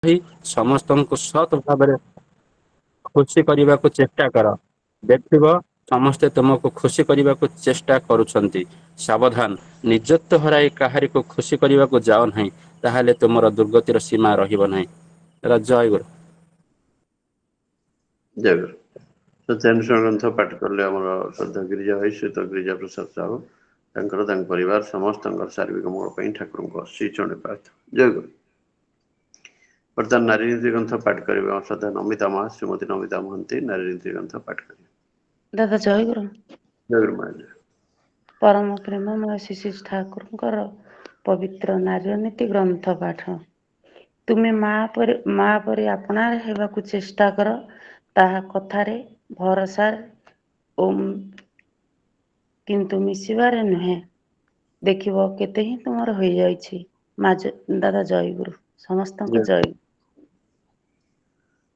ही ସମସ୍ତଙ୍କୁ ସତ୍ ଭାବରେ ଖୁସି କରିବାକୁ ଚେଷ୍ଟା କର। ଦେଖିବ ସମସ୍ତେ ତୁମକୁ ଖୁସି କରିବାକୁ ଚେଷ୍ଟା କରୁଛନ୍ତି। ସାବଧାନ, ନିଜତ୍ୱ ହରାଇ କାହାରିକୁ ଖୁସି କରିବାକୁ ଯାଅ ନାହିଁ, ତାହେଲେ ତୁମର ଦୁର୍ଗତିର ସୀମା ରହିବ ନାହିଁ। ଜୟ ଗୁରୁ। ଜୟ ଗୁରୁ। ସତ୍ୟାନୁଷ୍ଠାନ ଗ୍ରନ୍ଥ ପାଠ କଲେ ଆମର ଶ୍ରଦ୍ଧା ଗିରିଜା ଭାଇ ସହିତ ଗିରିଜା ପ୍ରସାଦ ସାହୁ ତାଙ୍କର ତାଙ୍କ ପରିବାର ସମସ୍ତଙ୍କର ଶାରୀରିକ ମଙ୍ଗଳ ପାଇଁ ଠାକୁରଙ୍କ ଶ୍ରୀଚରଣରେ ପ୍ରାର୍ଥନା। ଜୟ ଗୁରୁ। ବର୍ତ୍ତମାନ ନାରୀ ନୀତି ଗ୍ରନ୍ଥ ପାଠ କରିବେ ଆମର ଶ୍ରଦ୍ଧା ନମିତା ମହା ଶ୍ରୀମତୀ ନମିତା ମହାନ୍ତି ନାରୀ ନୀତି ଗ୍ରନ୍ଥ ପାଠ କରିବେ। ଦାଦା ଜୟ ଗୁରୁ। ଜୟ ଗୁରୁ ମହାରାଜ। ପରମ ପ୍ରେମମୟ ଶିଶି ଠାକୁରଙ୍କର ପବିତ୍ର ନାରୀ ନୀତି ଗ୍ରନ୍ଥ ପାଠ। ତୁମେ ମା ପରି ଆପଣାର ହେବାକୁ ଚେଷ୍ଟା କର, ତାହା କଥାରେ ଭରସା ଓ କିନ୍ତୁ ମିଶିବାରେ ନୁହେଁ। ଦେଖିବ କେତେ ହିଁ ତୁମର ହୋଇଯାଇଛି। ଦାଦା ଜୟଗୁରୁ। ସମସ୍ତଙ୍କୁ ଜୟ।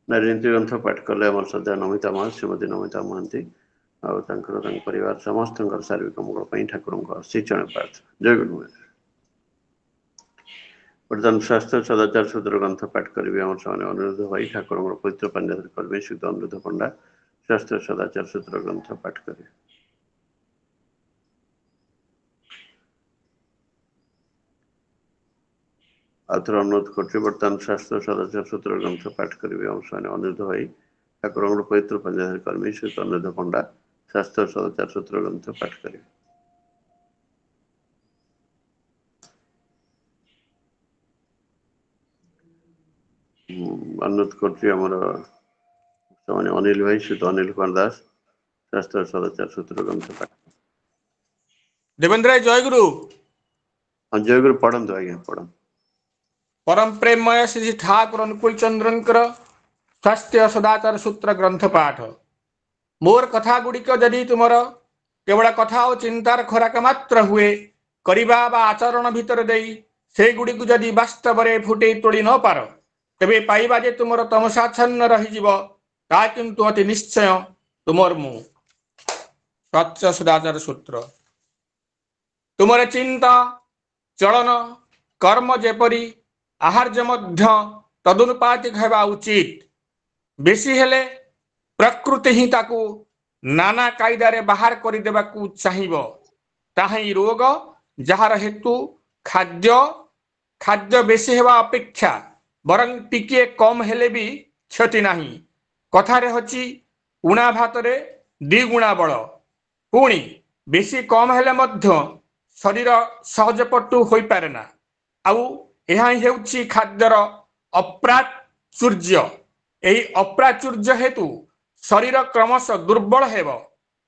ନାରୀ ନୀତି ଗ୍ରନ୍ଥ ପାଠ କଲେ ଆମର ଶ୍ରଦ୍ଧା ନମିତା ମହା ଶ୍ରୀମତୀ ନମିତା ମହାନ୍ତି ଆଉ ତାଙ୍କର ତାଙ୍କ ପରିବାର ସମସ୍ତଙ୍କର ଶାରୀରିକ ମଙ୍ଗଳ ପାଇଁ ଠାକୁରଙ୍କ ଶ୍ରୀଚରଣରେ ପ୍ରାର୍ଥନା। ଜୟ ଗୁରୁ ମହାରାଜ। ବର୍ତ୍ତମାନ ସ୍ୱାସ୍ଥ୍ୟ ସଦାଚାର ସୂତ୍ର ଗ୍ରନ୍ଥ ପାଠ କରିବେ ଆମର ସେମାନେ ଅନିରୁଦ୍ଧ ଭାଇ ଠାକୁରଙ୍କର ପବିତ୍ର ପାଣ୍ଡାଧର କରିବେ ଶ୍ରୀ ଅନିରୁଦ୍ଧ ପଣ୍ଡା ସ୍ୱାସ୍ଥ୍ୟ ସଦାଚାର ସୂତ୍ର ଗ୍ରନ୍ଥ ପାଠ କରିବେ। ଆଉଥରେ ଅନୁରୋଧ କରୁଛି ବର୍ତ୍ତମାନ ସ୍ୱାସ୍ଥ୍ୟ ସଦାଚାର ସୂତ୍ର ଗ୍ରନ୍ଥ ପାଠ କରିବେ ଆମର ସେମାନେ ଅନିରୁଦ୍ଧ ଭାଇ ଠାକୁରଙ୍କର ପବିତ୍ର ପାଣ୍ଡାଧର କର୍ମୀ ଶ୍ରୀ ଅନିରୁଦ୍ଧ ପଣ୍ଡା ସ୍ୱାସ୍ଥ୍ୟ ସଦାଚାର ସୂତ୍ର ଗ୍ରନ୍ଥ ପାଠ କରିବେ। ଅନୁରୋଧ କରୁଛି ଆମର ସେମାନେ ଅନିଲ ଭାଇ ଶ୍ରୀ ଅନିଲ କୁମାର ଦାସ ସ୍ୱାସ୍ଥ୍ୟ ସଦାଚାର ସୂତ୍ର ଗ୍ରନ୍ଥ ପାଠ। ଦେବେନ୍ଦ୍ର ଭାଇ ଜୟଗୁରୁ। ହଁ ଜୟଗୁରୁ ପଢନ୍ତୁ ଆଜ୍ଞା ପଢନ୍ତୁ। परम प्रेममय श्री ठाकुर अनुकूल चंद्रंकर स्वास्थ्य सदाचार सूत्र ग्रंथ पाठ। मोर कथा गुड़िक जदि तुमर केवल कथा और चिंतार खोराक मात्र हुए करिबा बा आचरण भितर देई से गुड़ी को जदि वास्तव रे फुटे तोड़ी न पार तेबे पाइबा जे तुमर तमसाच्छन्न रहीजिव ता किंतु अति निश्चय तुमर मु। सत्य सदाचार सूत्र तुमर चिंता चलन कर्म जेपरी आहार्य मध्य तदनुपातिक हेबा उचित। बेसी हेले प्रकृति ही ताकू नाना कायदारे बाहर कर देबाकू चाहिब। ताही रोग जहार हेतु खाद्य खाद्य बेसी हेबा अपेक्षा बरं टिके कम हेले भी क्षति नाही। कथारे हची उणा भातरे द्विगुणा बल। पुणी बेसी कम हेले मध्य शरीर सहजपटु होई पारे ना। आउ यह हेउछि खाद्यर अप्राचुर्य। यही अप्राचुर्य हेतु शरीर क्रमश दुर्बल हेब,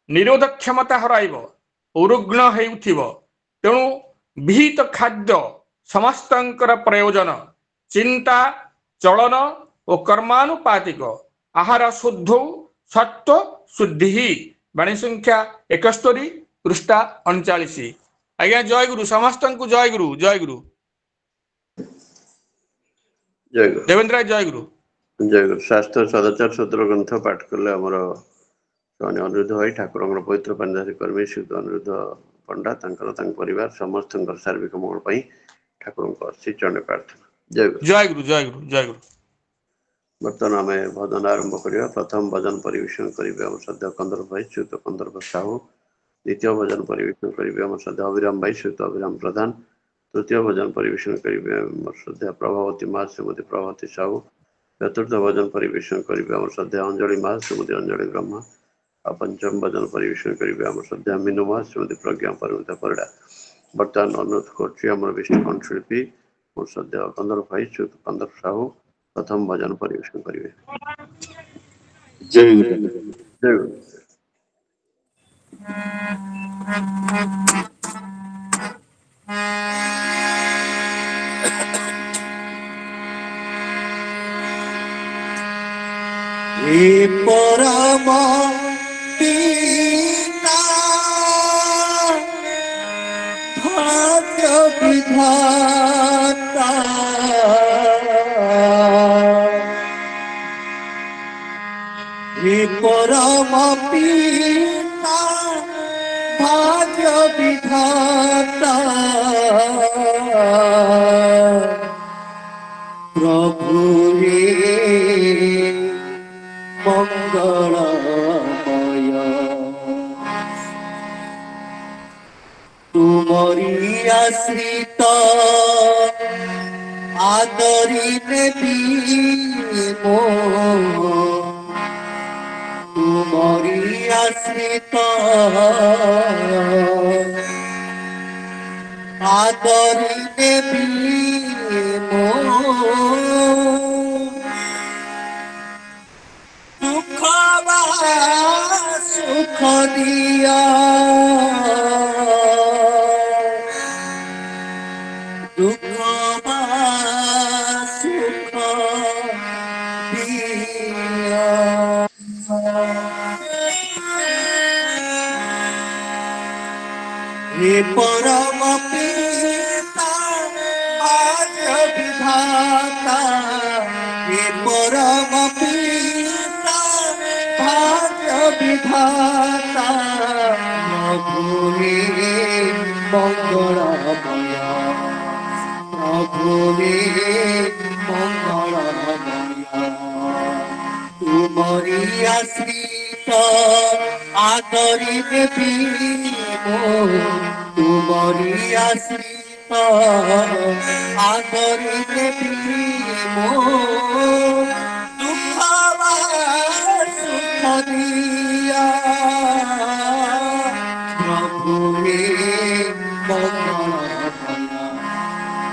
निरोध क्षमता हराइब, उरुग्ण हेउथिब। तेणु विहित खाद्य समस्तंकर प्रयोजन। चिंता चलन और कर्मानुपातिक आहार शुद्ध सत्व शुद्धि ही। बाणी संख्या 71 पृष्ठा 39। आज्ञा जय गुरु समस्तंकु जय गुरु जय गुरु। जय गुरु देवेंद्र जय गुरु। जय गुरु। शास्त्र सदाचार सूत्र ग्रंथ पाठ कले आमर ସେମାନେ ଅନିରୁଦ୍ଧ ଭାଇ ଠାକୁରଙ୍କର ପବିତ୍ର ପାଣ୍ଡାଧି କର୍ମୀ ଶ୍ରୀ ଅନିରୁଦ୍ଧ ପଣ୍ଡା ତାଙ୍କର ତାଙ୍କ ପରିବାର ସମସ୍ତଙ୍କର ଶାରୀରିକ ମଙ୍ଗଳ ପାଇଁ ଠାକୁରଙ୍କ ଶ୍ରୀଚରଣରେ ପ୍ରାର୍ଥନା। ଜୟ ଗୁରୁ। ଜୟ ଗୁରୁ ଜୟ ଗୁରୁ ଜୟ ଗୁରୁ। ବର୍ତ୍ତମାନ ଆମେ ଭଜନ ଆରମ୍ଭ କରିବା। ପ୍ରଥମ ଭଜନ ପରିବେଷଣ କରିବେ ଆମ ଶ୍ରଦ୍ଧା କନ୍ଦର୍ପ ଭାଇ ଶ୍ରୀଯୁକ୍ତ କନ୍ଦର୍ପ ସାହୁ। ଦ୍ୱିତୀୟ ଭଜନ ପରିବେଷଣ କରିବେ ଆମ ଶ୍ରଦ୍ଧା ଅଭିରାମ ଭାଇ ଶ୍ରୀଯୁକ୍ତ ଅଭିରାମ ପ୍ରଧାନ। ତୃତୀୟ ଭଜନ ପରିବେଷଣ କରିବେ ଆମର ଶ୍ରଦ୍ଧା ପ୍ରଭାବତୀ ମା ଶ୍ରୀମତୀ ପ୍ରଭାବତୀ ସାହୁ। ଚତୁର୍ଥ ଭଜନ ପରିବେଷଣ କରିବେ ଆମର ଶ୍ରଦ୍ଧା ଅଞ୍ଜଳି ମା ଶ୍ରୀମତୀ ଅଞ୍ଜଳି ବ୍ରହ୍ମା। ଆଉ ପଞ୍ଚମ ଭଜନ ପରିବେଷଣ କରିବେ ଆମର ଶ୍ରଦ୍ଧା ମିନୁ ମା ଶ୍ରୀମତୀ ପ୍ରଜ୍ଞା ପରିମିତା ପରିଡ଼ା। ବର୍ତ୍ତମାନ ଅନୁରୋଧ କରୁଛି ଆମର ବିଷ୍ଣୁ କଣ୍ଠଶିଳ୍ପୀ ମୋର ଶ୍ରଦ୍ଧା କନ୍ଦର୍ପ ଭାଇ ଶ୍ରୀଯୁକ୍ତ କନ୍ଦର୍ପ ସାହୁ ପ୍ରଥମ ଭଜନ ପରିବେଷଣ କରିବେ। ଜୟ ଗୁରୁ। ଜୟ ଗୁରୁ। हे परम पिता भाग्य विधाता हे परम पिता भाग्य विधाता प्रभु আশ্রিত আদরি নেবি মো তুমরি আশ্রিত আদরি নেবি মো দুঃখ বা সুখ দিয়া দুঃখ বা সুখ দিয়া হে পরম পিতা আজ বিধাতা হে পরম পিতা ভাগ্য বিধাতা প্রভু হে মঙ্গলময় প্রভু হে মঙ্গলময় তুমরি আশ্রিত আদরি দেবী তুমরি আশ্রিত আদরি দেবী দুঃখ বা সুখ দিয়া প্রভু হে মঙ্গলময়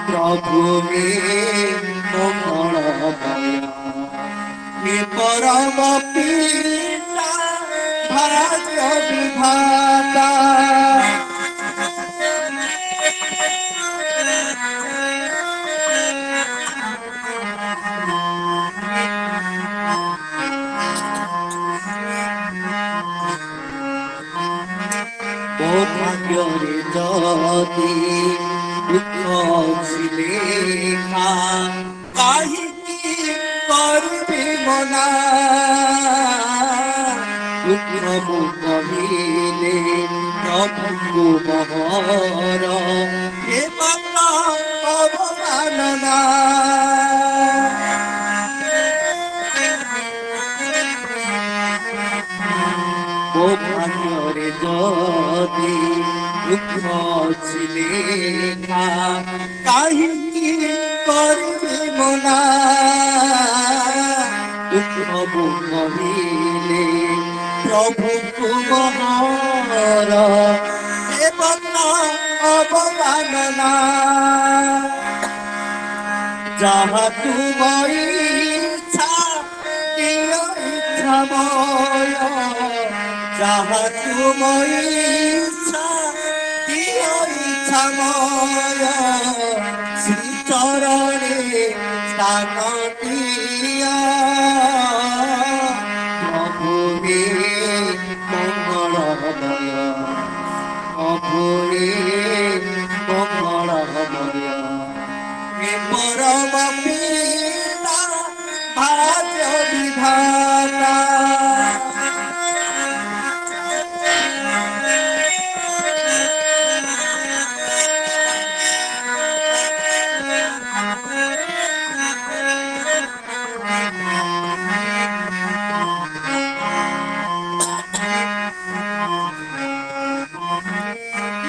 প্রভু হে মঙ্গলময় হে পরম পিতা ভাগ্য বিধাতা ମୋ ଭାଗ୍ୟରେ ଯଦି ଦୁଃଖ ଅଛି ଲେଖା କାହିଁକି କରିବି ମନା ଦୁଃଖ ମୁଁ କହିଲେ ପ୍ରଭୁଙ୍କୁ ମହର ହେ ମନ ଅବମାନନା ମୋ ଭାଗ୍ୟରେ ଯଦି ଦୁଃଖ ଅଛି ଲେଖା କାହିଁକି କରିବି ମନା ଦୁଃଖ ମୁଁ କହିଲେ ପ୍ରଭୁଙ୍କୁ ମହର ହେ ମନ ଅବମାନନା ଯାହା ତୁମ ଇଚ୍ଛା ଦିଅ ইচ্ছাময় যাহা তুম ইচ্ছা দিও ইচ্ছাময় শ্রীচরণে স্থান দিয়া প্রভু হে মঙ্গলময় প্রভু হে মঙ্গলময় হে পরম পিতা ভাগ্য বিধাতা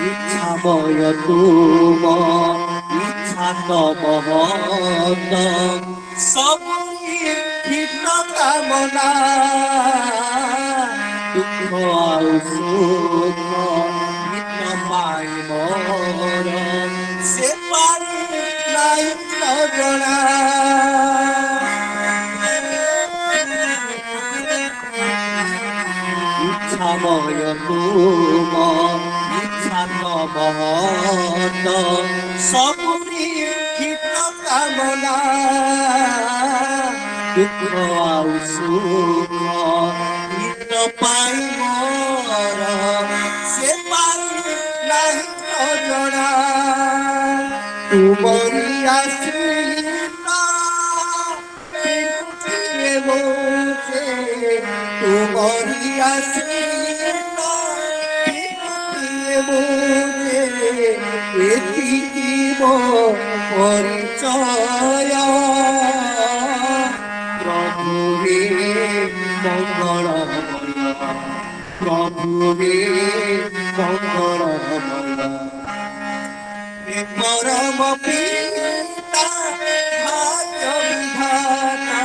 ইচ্ছাময় তুম ইচ্ছা তমহত সবই ভিন্ন কামনা দুঃখ আর সুখ ভিন্ন পাই মর সে পারি নাই জনা ইচ্ছাময় তুম ইচ্ছা তমহত সবই ভিন্ন কামনা দুঃখ আর সুখ ভিন্ন পাই মর সে পারি নাই জনা তুমরি আশ্রিত বিনুটিয়ে মোছে তুমরি আশ্রিত বিনুটিয়ে মোছে এতিকি মো পরিচয় প্রভু হে মঙ্গলময় প্রভু হে মঙ্গলময় परम पिता भाग्य विधाता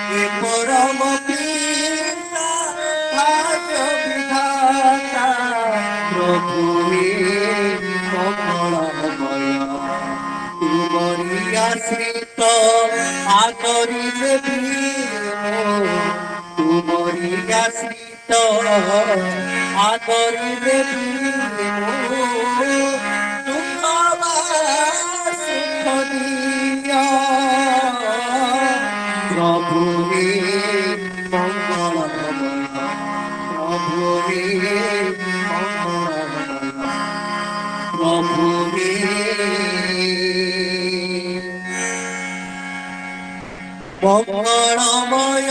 हे परम पिता भाग्य विधाता प्रभु हे मंगलमय तुमरी आश्रित आदरी देवी तुमरी आश्रित आदरी देवी सुख दिया प्रभु हे मंगलमय प्रभु हे मंगलमय प्रभु मंगलमय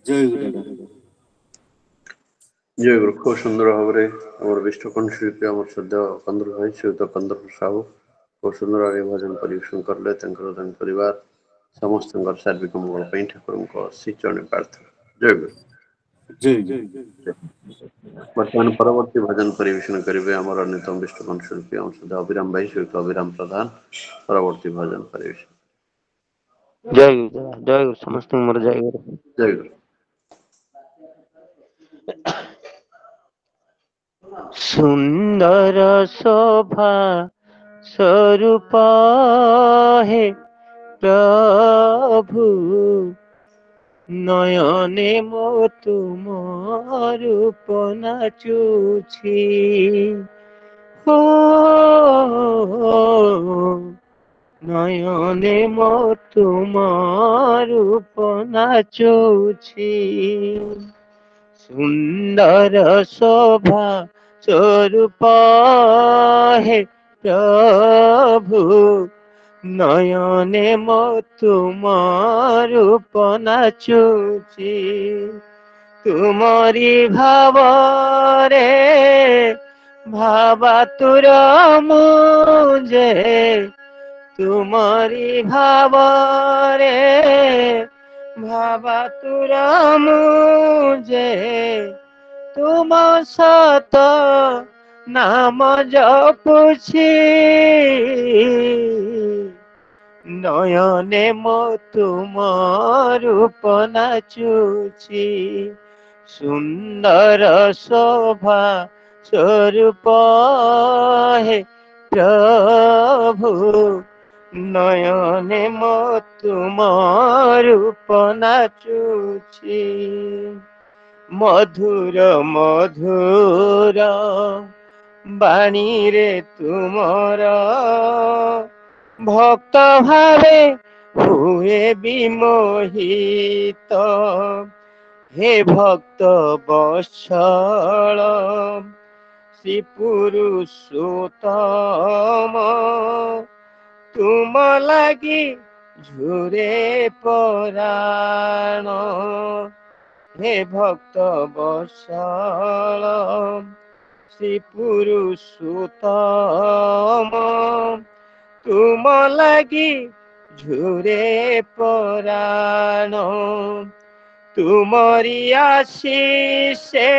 जय गुरु जय गुरु खूब सुंदर भाव आम विष्णुकंठ शिल्पी आम श्रद्धा कंदर भाई श्रीयुत कंदर साहू खूब सुंदर भाव भजन परिवेशन कले परिवार समस्त सार्विक मंगल ठाकुर श्रीचरण प्रार्थना जय गुरु जय वर्तमान परवर्ती भजन परिवेशन करेंगे आमर अन्यतम विष्णुकंठ शिल्पी आम श्रद्धा अभिराम भाई श्रीयुत अभिराम प्रधान परवर्ती भजन परिवेशन जय गुरु समस्त मोर जय गुरु जय गुरु सुंदर शोभा स्वरूप हे प्रभु नयने मो तुम रूप नाचुछि हो नयने मो तुम रूप नाचुछि सुंदर शोभा स्वरूप हे प्रभु नयने मो तुम रूप नाचुछि तुमरी भाव रे भावातुर मुझे तुमरी भाव रे भावातुर मुझे तुम सत नाम जपुछि नयने मो तुम रूप नाचुछि सुंदर शोभा स्वरूप हे प्रभु नयने मो तुम रूप नाचुछि मधुर मधुर बाणी रे तुमर भक्त भावे हुए विमोहित हे भक्त वत्सल श्री पुरुषोत्तम तुम लागी झुरे पराण हे भक्त वत्सल श्री पुरुषोत्तम तुम लागी झुरे पराण तुमरी आशीषे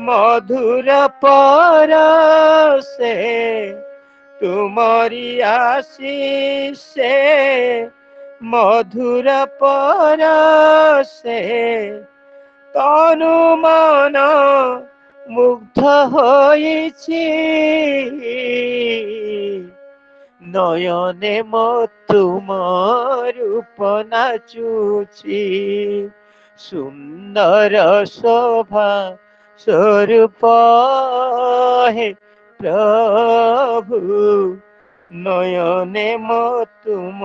मधुर परसे तुमरी आशीषे मधुर परसे तनु मन मुग्ध होइछि नयने मो तुम रूप नाचुछि सुंदर शोभा स्वरूप हे प्रभु नयने मो तुम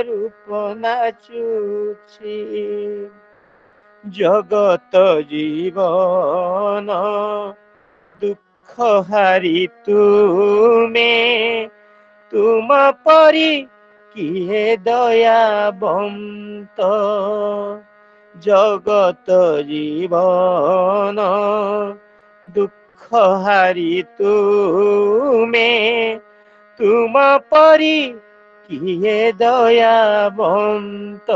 रूप नाचुछि जगत जीवन दुख हारी तुमे तुम परी किए दयाबंत जगत जीवन दुख हारी तुमे तुम परी किए दयाबंत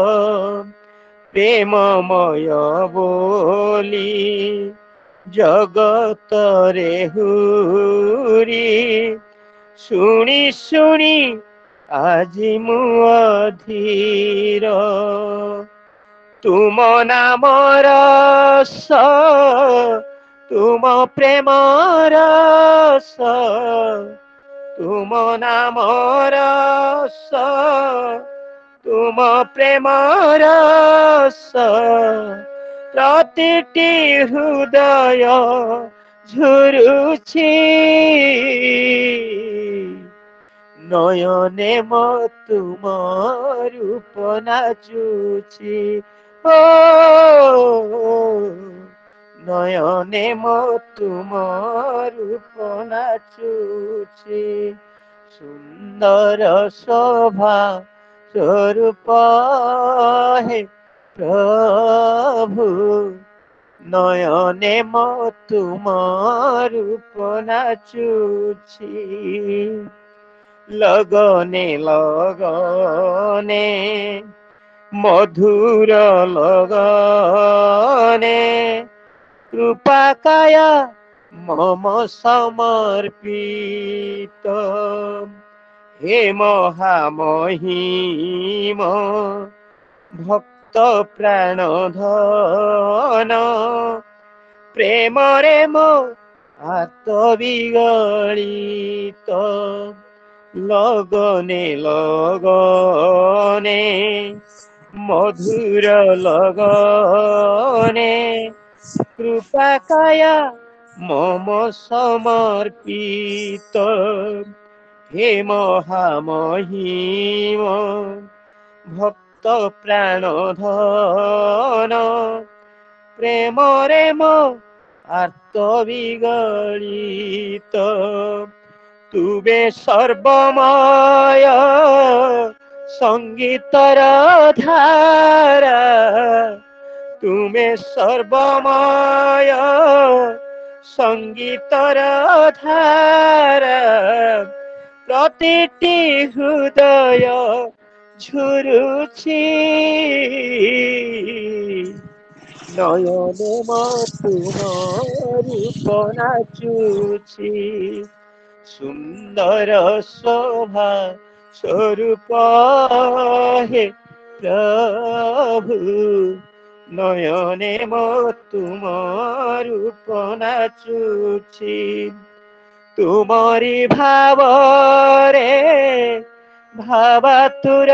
ପ୍ରେମମୟ ବୋଲି ଜଗତରେ ହୁରି ଶୁଣି ଶୁଣି ଆଜି ମୁଁ ଅଧୀର ତୁମ ନାମର ତୁମ ପ୍ରେମର ତୁମ ନାମର ତୁମ ପ୍ରେମର ପ୍ରତିଟି ହୃଦୟ ଝୁରୁଛି নয়নে তুম রূপ নাচুছি ও নয়নে তুম রূপ নাচুছি সুন্দর শোভা স্বরূপ হে প্রভু নয়নে তুম রূপ নাচুছি লগনে লগনে মধুর লগনে কৃপা কায়া মম সমর্পিত হে মহামহিম ভক্ত প্রাণ ধন প্রেমরে মো আত্মবিগলিত লগনে লগনে মধুর লগনে কৃপা কায়া মম সমর্পিত হে মহামহিম ভক্ত প্রাণ ধন প্রেমরে মো আত্মবিগলিত তুবে সর্বময় সঙ্গীতর ধারা তুমে সর্বময় সঙ্গীতর ধারা প্রতিটি হৃদয় ঝুরুছি নয়নে তুম রূপ নাচুছি সুন্দর শোভা স্বরূপ হে প্রভু নয়নে তুম রূপ নাচুছি তুমরি ভাবরে ভাবাতুর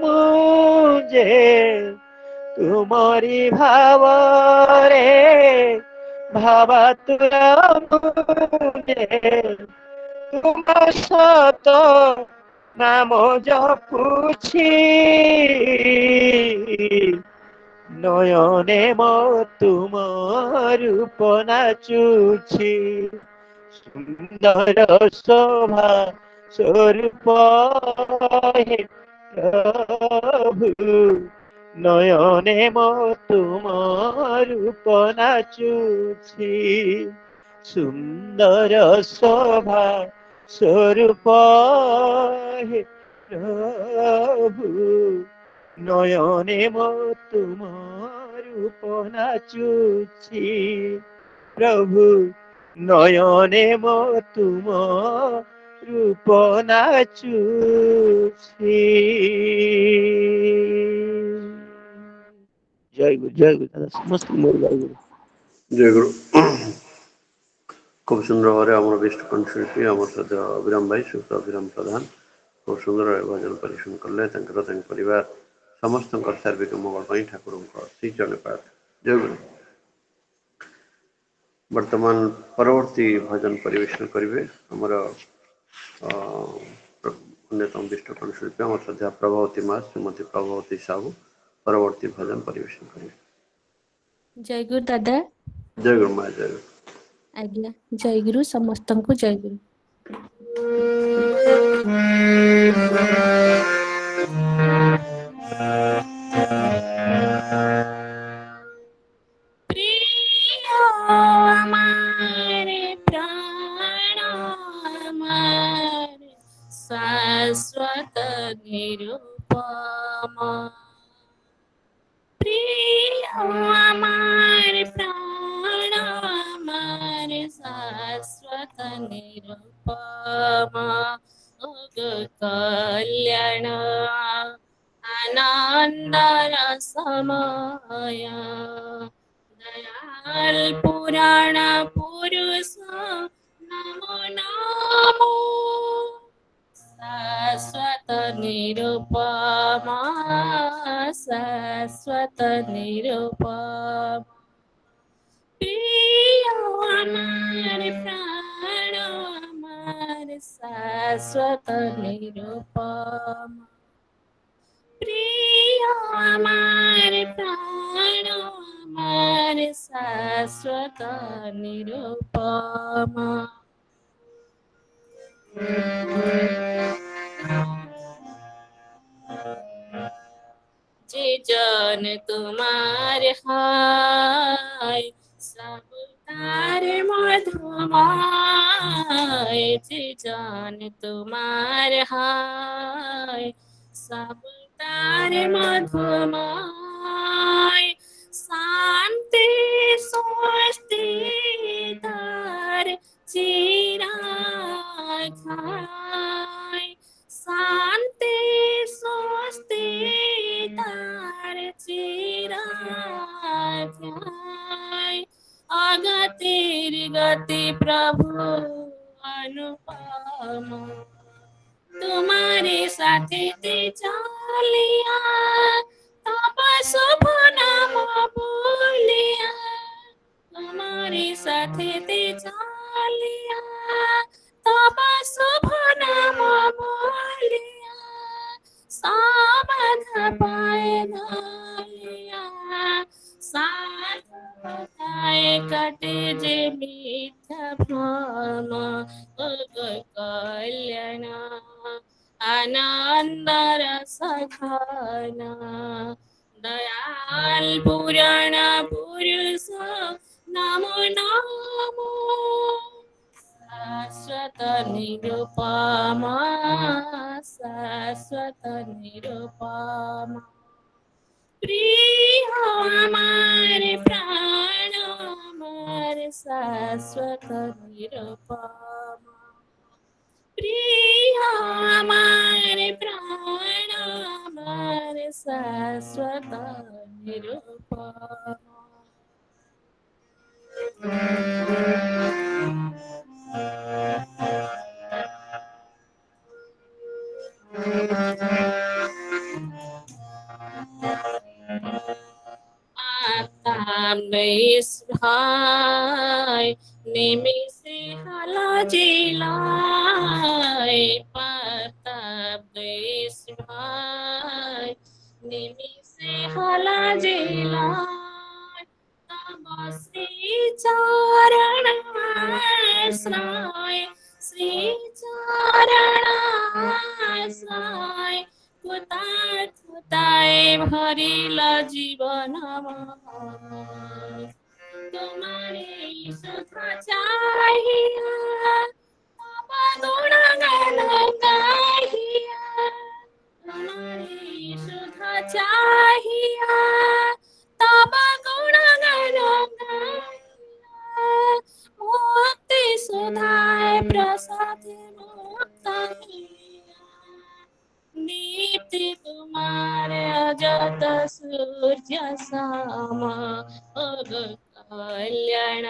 মুজে তুমরি ভাবরে ভাবাতুর মুজে তুম সত নাম জপুছি নয়নে তুম রূপ নাচুছি সুন্দর শোভা স্বরূপ হে প্রভু নয়নে তুম রূপ নাচুছি সুন্দর শোভা স্বরূপ হে প্রভু নয়নে তুম রূপ নাচুছি প্রভু নয়নে তুম রূপ নাচুছি জয় গুরু দাদা সমস্ত মোর জয় গুরু জয় গুরু। খুব সুন্দর ভাবে আমার বিষ্ট কণ্ঠশিল্পী আমার সাথে অবিরাম ভাই সুস্থ অবিরাম প্রধান খুব সুন্দর ভাবে ভজন ପରିବେଷଣ କଲେ ତାଙ୍କର ତାଙ୍କ ପରିବାର ସମସ୍ତଙ୍କର ସାର୍ବିକ ମଙ୍ଗଳ ପାଇଁ ଠାକୁରଙ୍କ ଶ୍ରୀଚରଣରେ ପ୍ରାର୍ଥନା। ଜୟ ଗୁରୁ। ବର୍ତ୍ତମାନ ପରବର୍ତ୍ତୀ ଭଜନ ପରିବେଷଣ କରିବେ ଆମର ଅନ୍ୟତମ ବିଷ୍ଟ କଣ୍ଠଶିଳ୍ପୀ ଆମର ଶ୍ରଦ୍ଧା ପ୍ରଭାବତୀ ମା ଶ୍ରୀମତୀ ପ୍ରଭାବତୀ ସାହୁ ପରବର୍ତ୍ତୀ ଭଜନ ପରିବେଷଣ କରିବେ। ଜୟ ଗୁରୁ ଦାଦା। ଜୟ ଗୁରୁ ମା ଜୟ ଗୁରୁ। ଆଜ୍ଞା ଜୟ ଗୁରୁ ସମସ୍ତଙ୍କୁ ଜୟ ଗୁରୁ। शाश्वत निरुपम प्रिय আমার প্রাণ আমার শাশ্বত নিরুপমা ওগ কল্যাণ আনন্দ রসময় দয়াল পুরাণ পুরুষ নমো নমো শাশ্বত নিরুপমা শাশ্বত নিরুপমা প্রিয় আমার প্রাণ আমার শাশ্বত নিরুপমা প্রিয় আমার প্রাণ আমার শাশ্বত নিরুপমা যে জন তোমার হয় সব তার মধুময় যে জন তোমার হয় সব তার মধুময় শান্তি স্বস্তি তার চিরাগ শান্তি স্বস্তি তার চিরাগ অগতির গতি প্রভু অনুপম तुम्हारे साथे ते चालिया तब शुभ नाम बोलिया तुम्हारे साथे ते चालिया तब शुभ नाम बोलिया साबध पाए धालिया साथ बताए कटे जे मिथ्या भ्रम कल्याण आनंद रस घन दयाल पुराण पुरुष नमो नमो शाश्वत निरुपमा शाश्वत निरुपमा प्रिय हमारे प्राण हमारे शाश्वत निरुपमा प्रिय हमारे प्राण हमारे शाश्वत निरुपमा भाई निमिषे हला जिलाय प्रताप भाई निमिषे हला जिलाय तब श्री चरण आश्रय श्री चरण आश्रय कुताय भरिल जीवन तुम्हारे सुख चाहिए तब गुणगान गाहिया तुम्हारे सुख चाहिए तब गुणगान गाहिया मुक्ति सुधाय प्रसाद मुक्त दीप्ति तुम्हारे अजत सूर्य सम कल्याण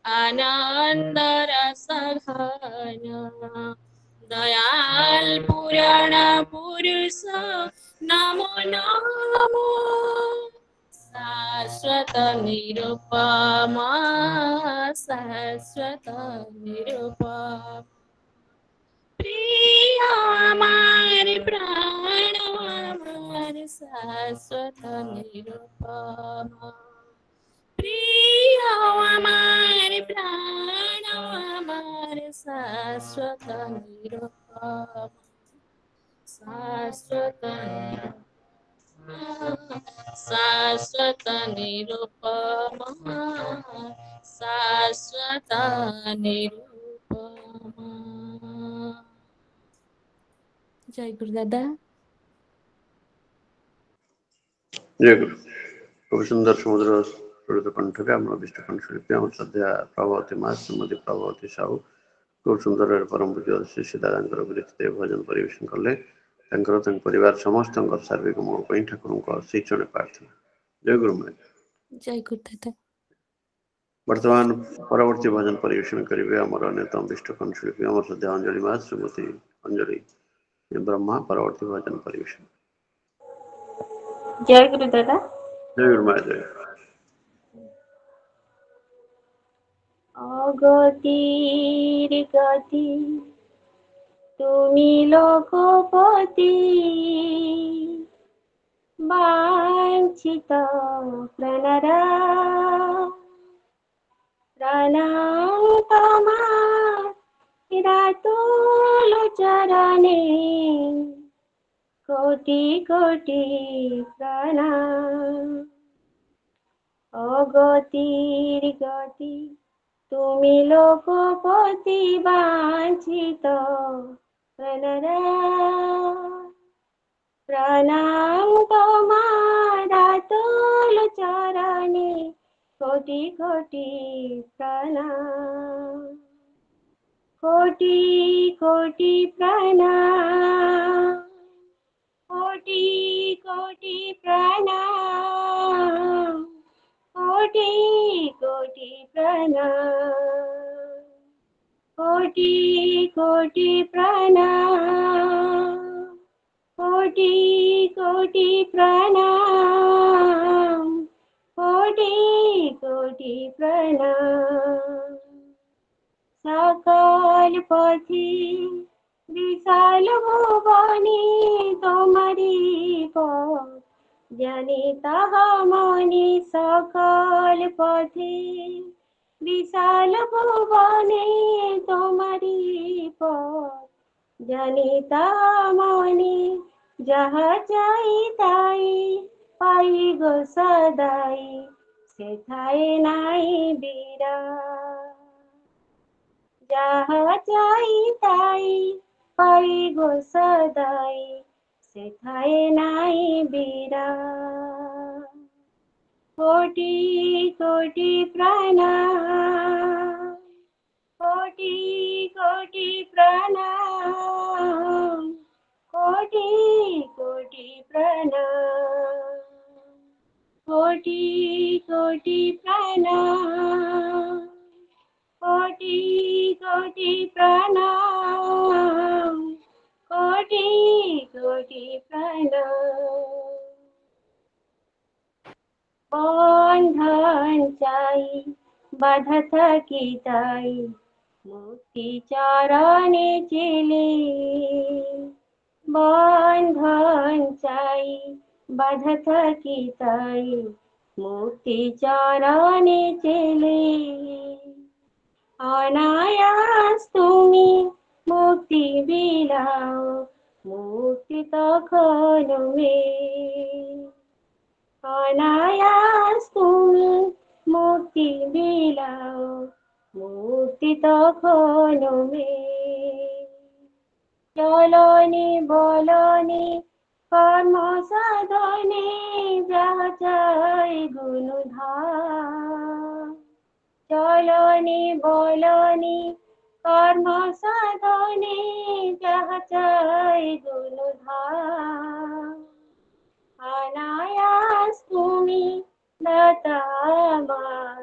आनंद रस घन दयाल पुराण पुरुष नमो नमो शाश्वत निरुपमा शाश्वत निरुपमा प्रिय हमारे प्राण हमारे शाश्वत निरुपमा प्रिय हमारे प्राण हमारे शाश्वत निरुपमा शाश्वत शाश्वत निरुपमा शाश्वत निरुपमा। जय गुरु दादा। जय गुरु। খুব সুন্দর সমুদ্র সুরত কণ্ঠকে আমরা বিষ্ণুকণ্ঠ শিল্পী আমার শ্রদ্ধা প্রভাবতী মা শ্রীমতী প্রভাবতী ସାହୁ খুব সুন্দর ପରମ ପୂଜ୍ୟ ଶ୍ରୀ ସୀତାରାମଙ୍କର ବିରତିରେ ଭଜନ ପରିବେଷଣ କଲେ। ତାଙ୍କର ତାଙ୍କ ପରିବାର ସମସ୍ତଙ୍କର ସାର୍ବିକ ମଙ୍ଗଳ ପାଇଁ ଠାକୁରଙ୍କ ସେଇ ଚରଣ ପ୍ରାର୍ଥନା। ଜୟ ଗୁରୁ ମା। ଜୟ ଗୁରୁ ଦାଦା। ବର୍ତ୍ତମାନ ପରବର୍ତ୍ତୀ ଭଜନ ପରିବେଷଣ କରିବେ ଆମର ଅନ୍ୟତମ ବିଷ୍ଣୁକଣ୍ଠ ଶିଳ୍ପୀ ଆମର ଶ୍ରଦ୍ଧା ଅଞ୍ଜଳି ମା ଶ୍ରୀମତୀ ଅଞ୍ଜଳି ବ୍ରହ୍ମା ପରବର୍ତ୍ତୀ ଭଜନ ପରିବେଷଣ। ଜୟ ଗୁରୁ ଦାଦା। ଜୟ ଗୁରୁ ମା। ଜୟ অগতির গতি তুমি লোকপতি বাঞ্ছিত প্রাণরা প্রণাম তোমার রাতুল চরণে কোটি কোটি প্রণাম। অগতির গতি তুমি লোকপতি বাঞ্ছিত প্রাণরা প্রণাম তোমার রাতুল চরণে কোটি কোটি প্রণাম। কোটি কোটি প্রণাম। কোটি কোটি প্রণাম। কোটি কোটি প্রণাম। কোটি কোটি প্রণাম। কোটি কোটি প্রণাম। কোটি কোটি প্রণাম। সকল পথি বিশাল ভুবনে তোমারি পথ জানি তাহা মনে। সকল পথে বিশাল ভুবনে তোমারি পথ জানি তাহা মনে। যাহা চাই তাই পাই গো সদাই সেথায় নাই বিরাম। যাহা চাই তাই পাই গো সদাই সেথায় নাই বিরাম। কোটি কোটি প্রণাম। কোটি কোটি প্রণাম। কোটি কোটি প্রণাম। কোটি কোটি প্রণাম। কোটি কোটি প্রণাম। কোটি কোটি প্রণাম। বন্ধন চাই বাধা থাকি তাই মুক্তি চরণে চেলে। বন্ধন চাই বাধা থাকি তাই মুক্তি চরণে চেলে। অনায়াস তুমি মুক্তি বিলাও মুক্তি তখন মেলে। অনায়াস তুমি মুক্তি বিলাও মুক্তি তখন মেলে। চলনে বলনে কর্ম সাধনে যাহা চাই গুণধাম। চলনে বলনে কর্ম সাধনে যাহা চাই গুণধাম। অনায়াস তুমি দাতা আমার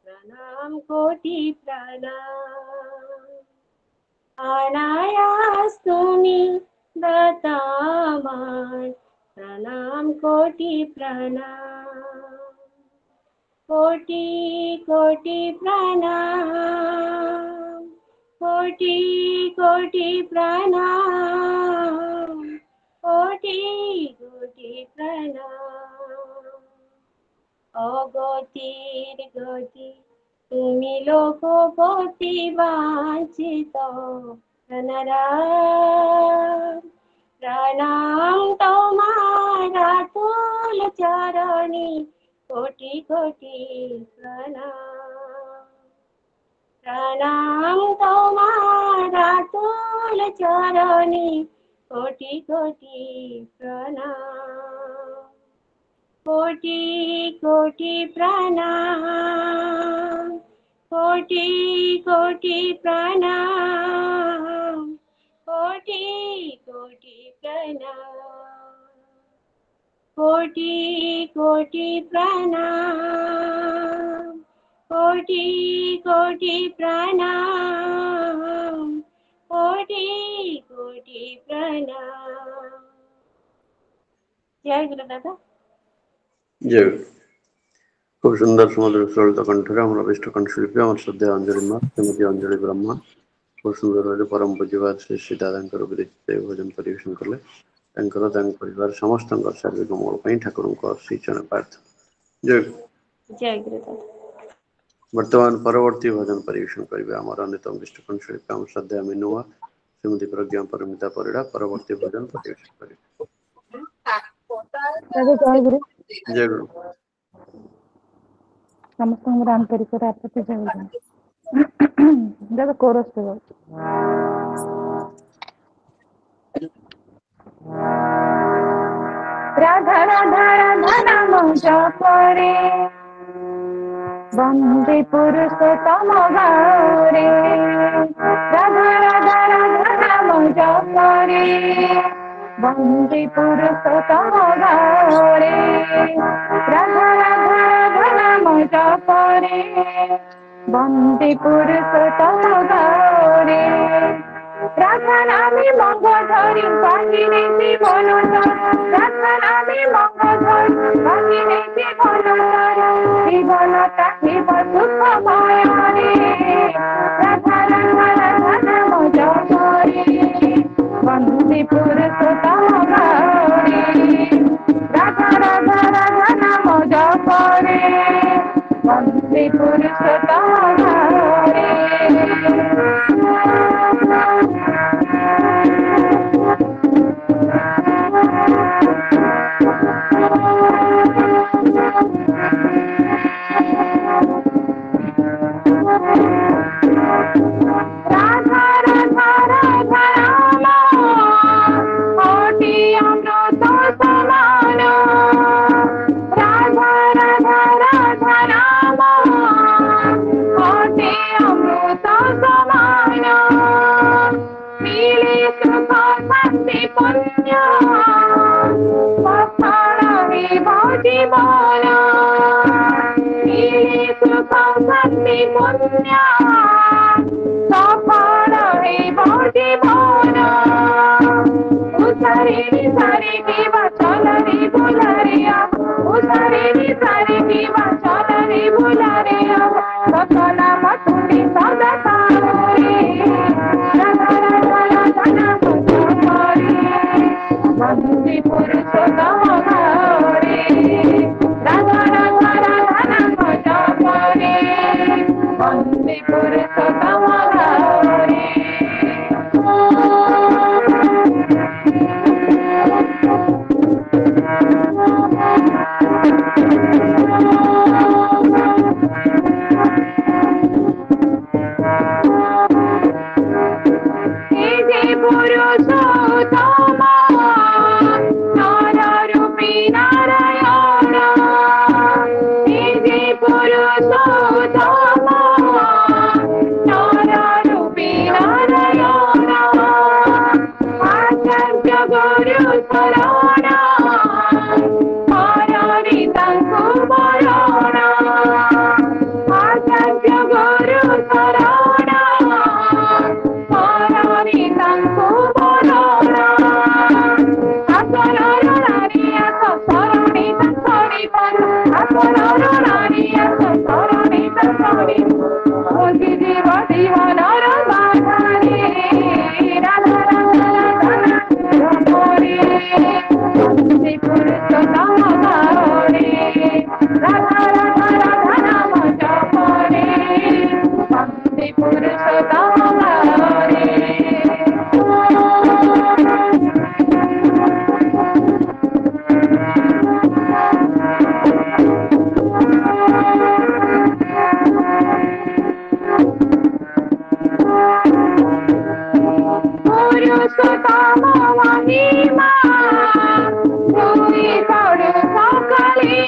প্রণাম কোটি প্রণাম। অনায়াস তুমি দাতা আমার প্রণাম কোটি প্রণাম। কোটি কোটি প্রণাম। কোটি কোটি প্রণাম। কোটি কোটি প্রণাম। অগতির গতি তুমি লোকপতি বাঞ্ছিত প্রাণরা প্রণাম তোমার রাতুল চরণে কোটি কোটি প্রণাম। প্রণাম তোমার রাতুল চরণে কোটি কোটি প্রণাম। कोटि कोटि प्रणाम, कोटि कोटि प्रणाम, कोटि कोटि प्रणाम, कोटि कोटि प्रणाम, कोटि कोटि प्रणाम, कोटि कोटि प्रणाम। जय गुरु दादा। जय गुरु। खूब सुंदर सुमधुर सरल कंठरे आम अभिष्ट कंठशिल्पी आम श्रद्धेय अंजलि माँ श्रीमती अंजलि ब्रह्मा खूब सुंदर भाव परम पूज्यपाद श्री श्री दादा विरचित भजन परिवेशन कले परिवार समस्त शारीरिक मंगल ठाकुर श्रीचरण प्रार्थना। जय गुरु। जय गुरु दादा। वर्तमान परवर्ती भजन परिवेशन करेंगे आम अन्यतम इष्ट कंठशिल्पी आम श्रद्धेय मीनुआ श्रीमती प्रज्ञा परमिता परिड़ा परवर्ती भजन परिवेशन करेंगे। जय गुरु। जय गुरु। समस्त आंतरिक जय गुरु। जब कोरस राधा राधा राधा नाम जपरे वंदे पुरुषोत्तम गौरे, राधा राधा राधा नाम जपरे वंदे पुरुषोत्तम गौरे, राधा राधा राधा नाम जपरे वंदे पुरुषोत्तम गौरे, राधा नामे मंग धरी बागिने जीवन राधा नामे मंग धरी बागिने जीवन जीवन ताहिब सुखमय रे, राधा राधा राधा नाम जपरे वंदे पुरुषोत्तम गौरे, राधा राधा राधा नाम जपरे वंदे पुरुषोत्तम गौरे। राधा राधा राधा राम कोटि अमृत समान, राधा राधा राधा राम कोटि अमृत समान, मिले सुख शांति पुण्य सफल हेब जीवन, मिले सुख शांति पुण्य सफल हेब जीवन, उसारे सारे दिवा चलरे बुलारे उसारे सारे दिवा चलरे बुलारे सतना मथुरी सदा सारे, राधा राधा राधा नाम जपरे वंदे पुरुषोत्तम गौरे, राधा राधा राधा नाम जपरे वंदे पुरुषोत्तम गौरे। पुरुषोत्तम नर रूपी नारायण, पुरुषोत्तम नर रूपी नारायण, आचार्य गुरु शरण हरि तांकु बरण, आचार्य गुरु शरण हरि तांकु बरण, आसरर नारी आस शरणी तांकरि पर, आसरर नारी आस शरणी तांकरि ओहि जीव जीवनर बाधारे, राधा राधा राधा जपरे वंदे पुरुषोत्तम गौरे, राधा राधा राधा नाम जपरे वंदे पुरुषोत्तम गौरे। पुरुषोत्तम महिमा भूरि पड़ु सकले,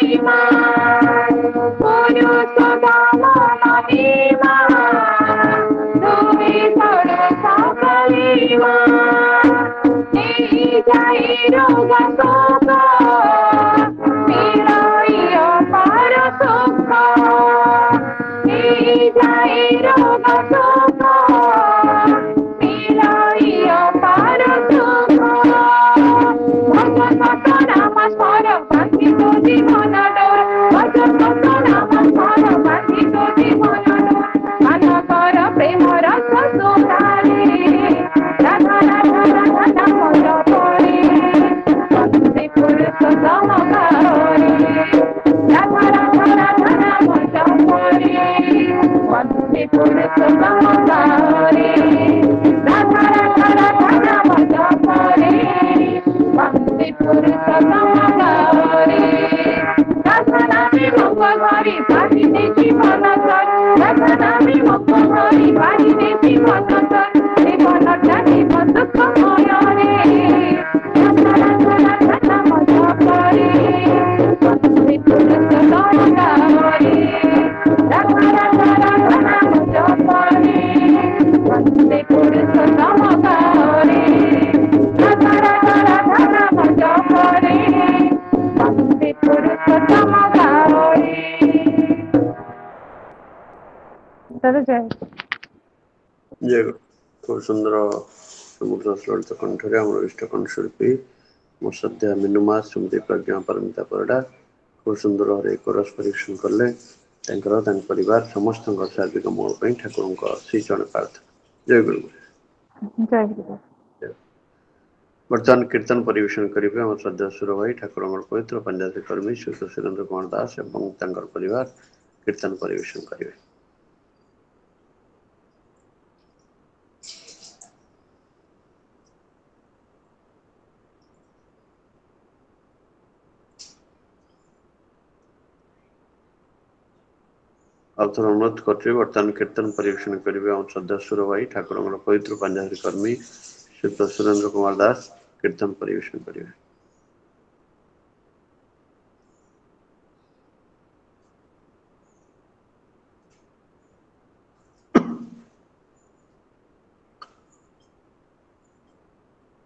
जय गुरु। खूब सुंदर समुद्र ललित कंठरे आम इष्ट कंठशिल्पी मो सद्या मिनुमा श्रीमती प्रज्ञा परमिता परिडा खूब सुंदर हरे कोरस परीक्षण कले परिवार समस्त शारीरिक मंगल ठाकुर श्री चरण प्रार्थना। जय गुरु। वर्तमान कीर्तन परिवेशन करेंगे आम श्रद्धा सुर भाई ठाकुर पवित्र पंजाबी कर्मी श्री सुरेंद्र कुमार दास और परिवार कीर्तन परिवेशन करेंगे। अवथर अनुरोध कर वर्तमान कीर्तन परिवेशन करेंगे आम श्रद्धा सुर भाई ठाकुर पवित्र पंजाबी कर्मी श्री सुरेंद्र कुमार दास कीर्तन परिवेशन करेंगे।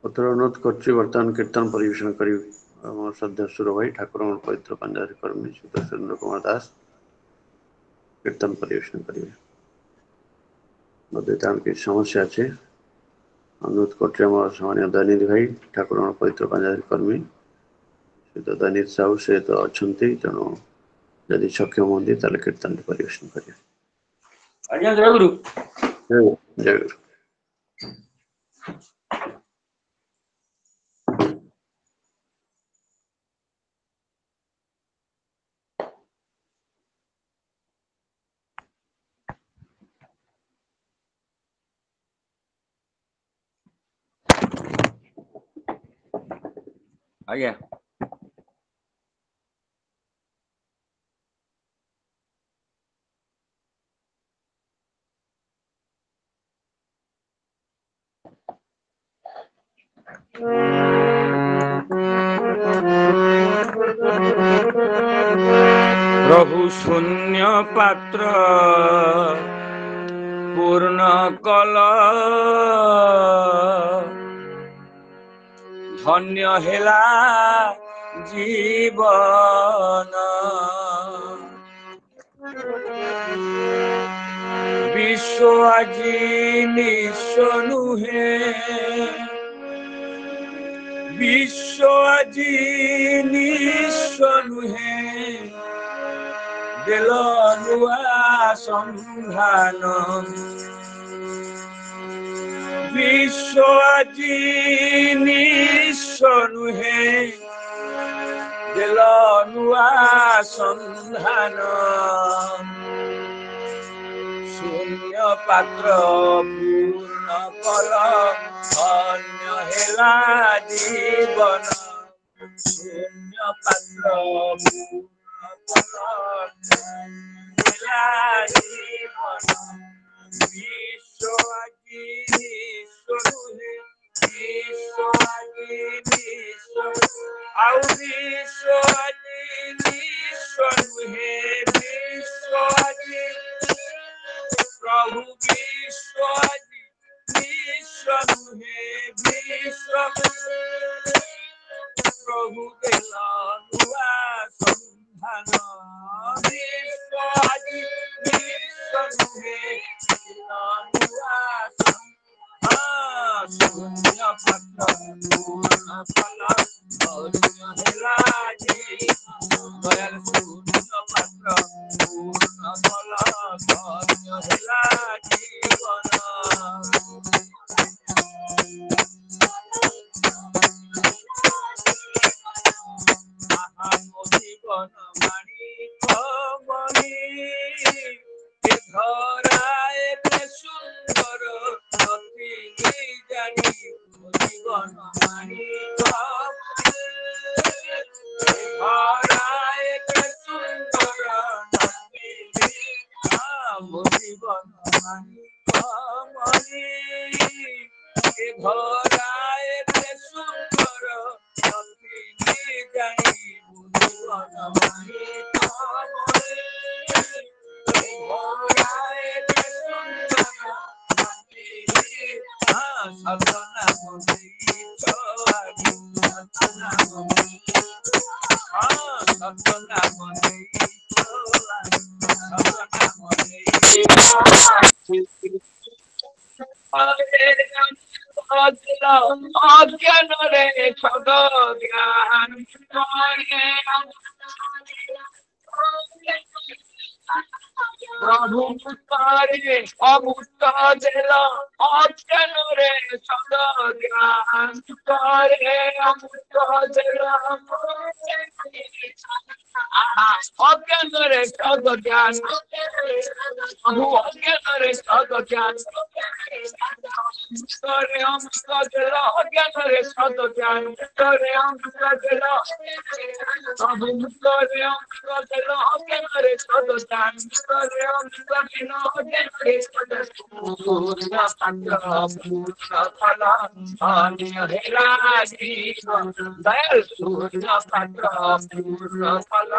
अवथर अनुरोध कर वर्तमान कीर्तन परिवेशन करेंगे आम श्रद्धा सुर भाई ठाकुर पवित्र पंजाबी कर्मी श्री सुरेंद्र कुमार दास कीर्तन परिवेशन करेंगे। की समस्या अच्छे अनुरोध कर सामान्य दयानिधि भाई ठाकुर पवित्र पंजाबी कर्मी से तो दयानिधि साहू से तो अच्छा तेणु यदि सक्षम होती कीर्तन परिवेशन करेंगे। जय गुरु। जय गुरु। आज्ञा प्रभु शून्य पात्र पूर्ण कल धन्य हेला जीवन विश्व आजी निश्व नुहे विश्व आजी निश्व नुहे देल नुआ संधान विश्व आजी निश्व नुहे देल नुआ संधान शून्य पात्र पूर्ण कल धन्य हेला जीवन शून्य पात्र पूर्ण कल जीवन विश्व आजी निश्व नुहे विश्व आजी निश्व आउ विश्व आजी निश्व नुहे विश्व आजी प्रभु विश्व आजी निश्व नुहे विश्व प्रभु देला नुआ संधान विश्व आदि विश्व नुहे नुआ शून्य पत्र पूर्ण फल हेला दयाल शून्य पत्र पूर्ण फल हेला जीवन जीवन माणी खबरी धराए सुंदर नथी जानी जीवन माणी धराए सुंदर नथी जीवन माणी खबरी धराए सुंदर नथी जानी जीवन माणी अज्ञान रे छद ज्ञान प्रभु मुक्तारे अमुक्त देल अज्ञान रे छद ज्ञान करे अमुक्त देल अज्ञान रे छद ज्ञान प्रभु अज्ञान रे छद ज्ञान करे अमुक्त देल अज्ञान रे छद ज्ञान करे अमुक्त देल प्रभु करे अमुक्त देल अज्ञान रे छद ज्ञान करे अमुक्त देल अज्ञान रे छद पूर्ण फल हेला जीवन दयाल सूर्य पत्र पूर्ण फल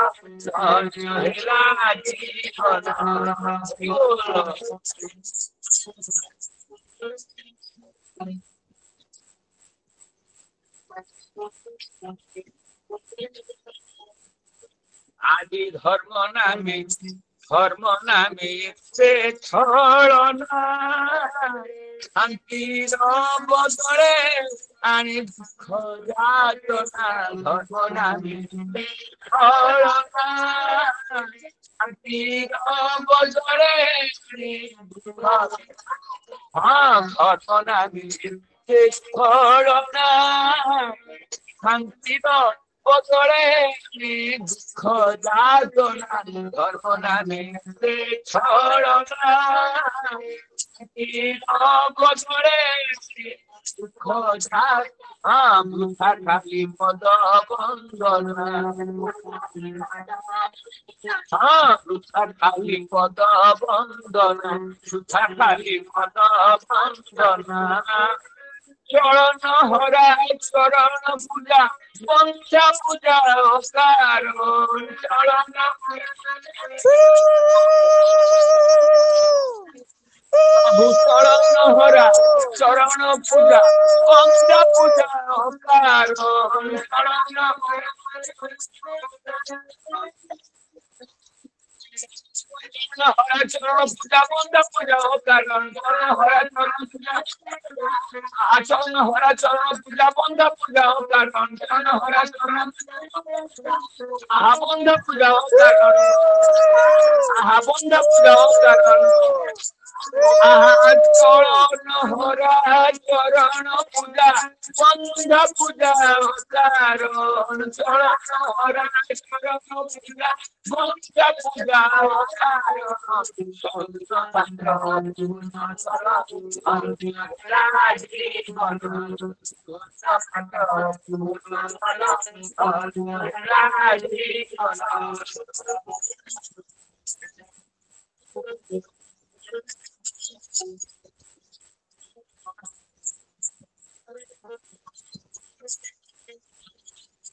हेला जीवन आदि धर्म नामे से छलना शांति बदले आनी दुख यातना धर्म नामे छलना शांति बदले धर्म नामे से छलना शांति बदले दुख यातना धर्म नामे छलना बदले दुख वृथा खाली पद बंदना वृथा खाली पद बंदना वृथा खाली पद बंदना चरण हरा चरण पूजा पंचा पूजा कार चरण प्रभु चरण हरा चरण पूजा पंचा पूजा कार चरण हरा चरण पूजा बंदा पूजा कारण हरा चरण पूजा आचरण हरा चरण पूजा बंदा पूजा कारण हरा चरण बंदा पूजा कारण बंदा पूजा कारण चरण हरा चरण पूजा बंदा पूजा कारण चरण हरा चरण पूजा बंदा पूजा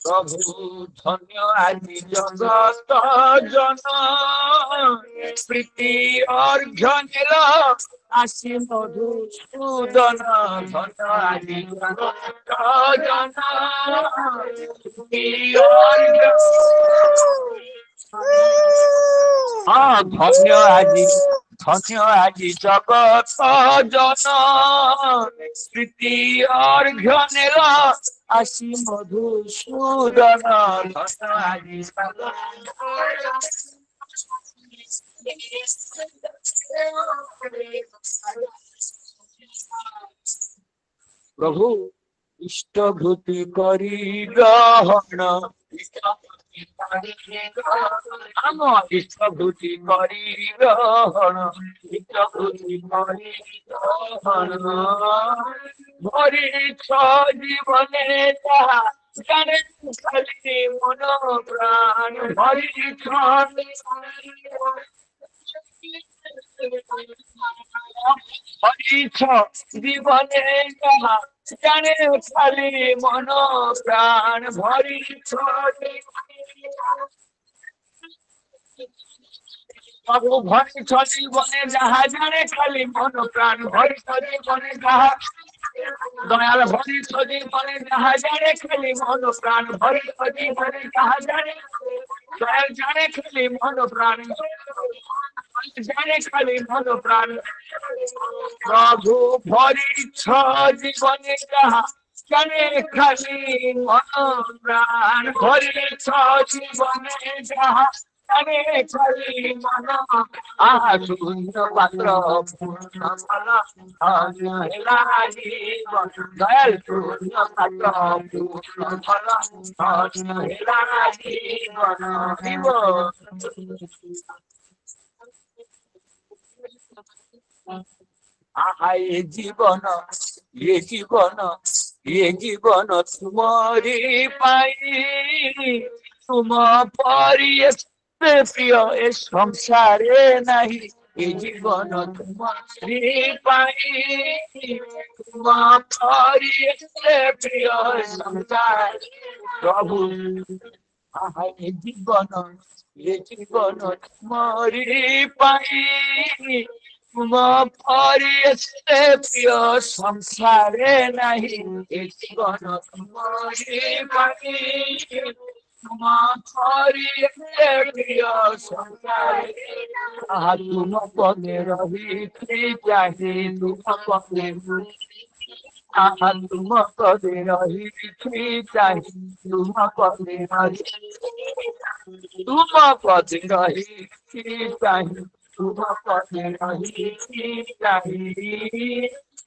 प्रभु धन्य आदि जगत जन प्रीति अर्घ्य नेल আসি মধুসূদন ধন আজি জন ধন্য আজি জগত জন স্মৃতি অর্ঘ্য নেল আসি মধুসূদন ধন্য আজি প্রভু ইষ্টভূতি করি গ্রহণ আম ইষ্টভূতি করি গ্রহণ ইষ্টভূতি করি গ্রহণ ভরিছ জীবনে তাহা জানে খালি মন প্রাণ ভরিছ হরিছ জীবনে যাহা জানে খালি মন প্রাণ ভরিছ প্রভু ভরিছ জীবনে যাহা জানে খালি মন প্রাণ ভরিছ জীবনে যাহা দয়াল ভরিছ জীবনে যাহা জানে খালি মন প্রাণ ভরিছ জীবনে যাহা জানে দয়াল জানে খালি মন প্রাণ জানে খালি মন প্রাণ প্রভু ভরিছ জীবনে যাহা জানে খালি মন প্রাণ ভরিছ জীবনে যাহা জানে খালি মন আহা শূন্য পাত্র পূর্ণ ফল হেলা জীবন দয়াল শূন্য পাত্র পূর্ণ ফল হেলা জীবন আহা এ জীবন তুমরি পাই তুম পরি প্রিয় এ সংসারে নাহি এ জীবন তুমরি পাই তুম পরি প্রিয় সংসার প্রভু আহা এ জীবন তুমরি পাই তুম পরি প্রিয় সংসারে নাহি এ জীবন তুমরি পাই তুম পরি প্রিয় সংসারে আহা তুম পদে রহিতে চাহি তুম পদে আহা তুম পদে রহিতে চাহি তুম পদে তুম পদে রহিতে চাহি তুম পদে রহিতে চাহি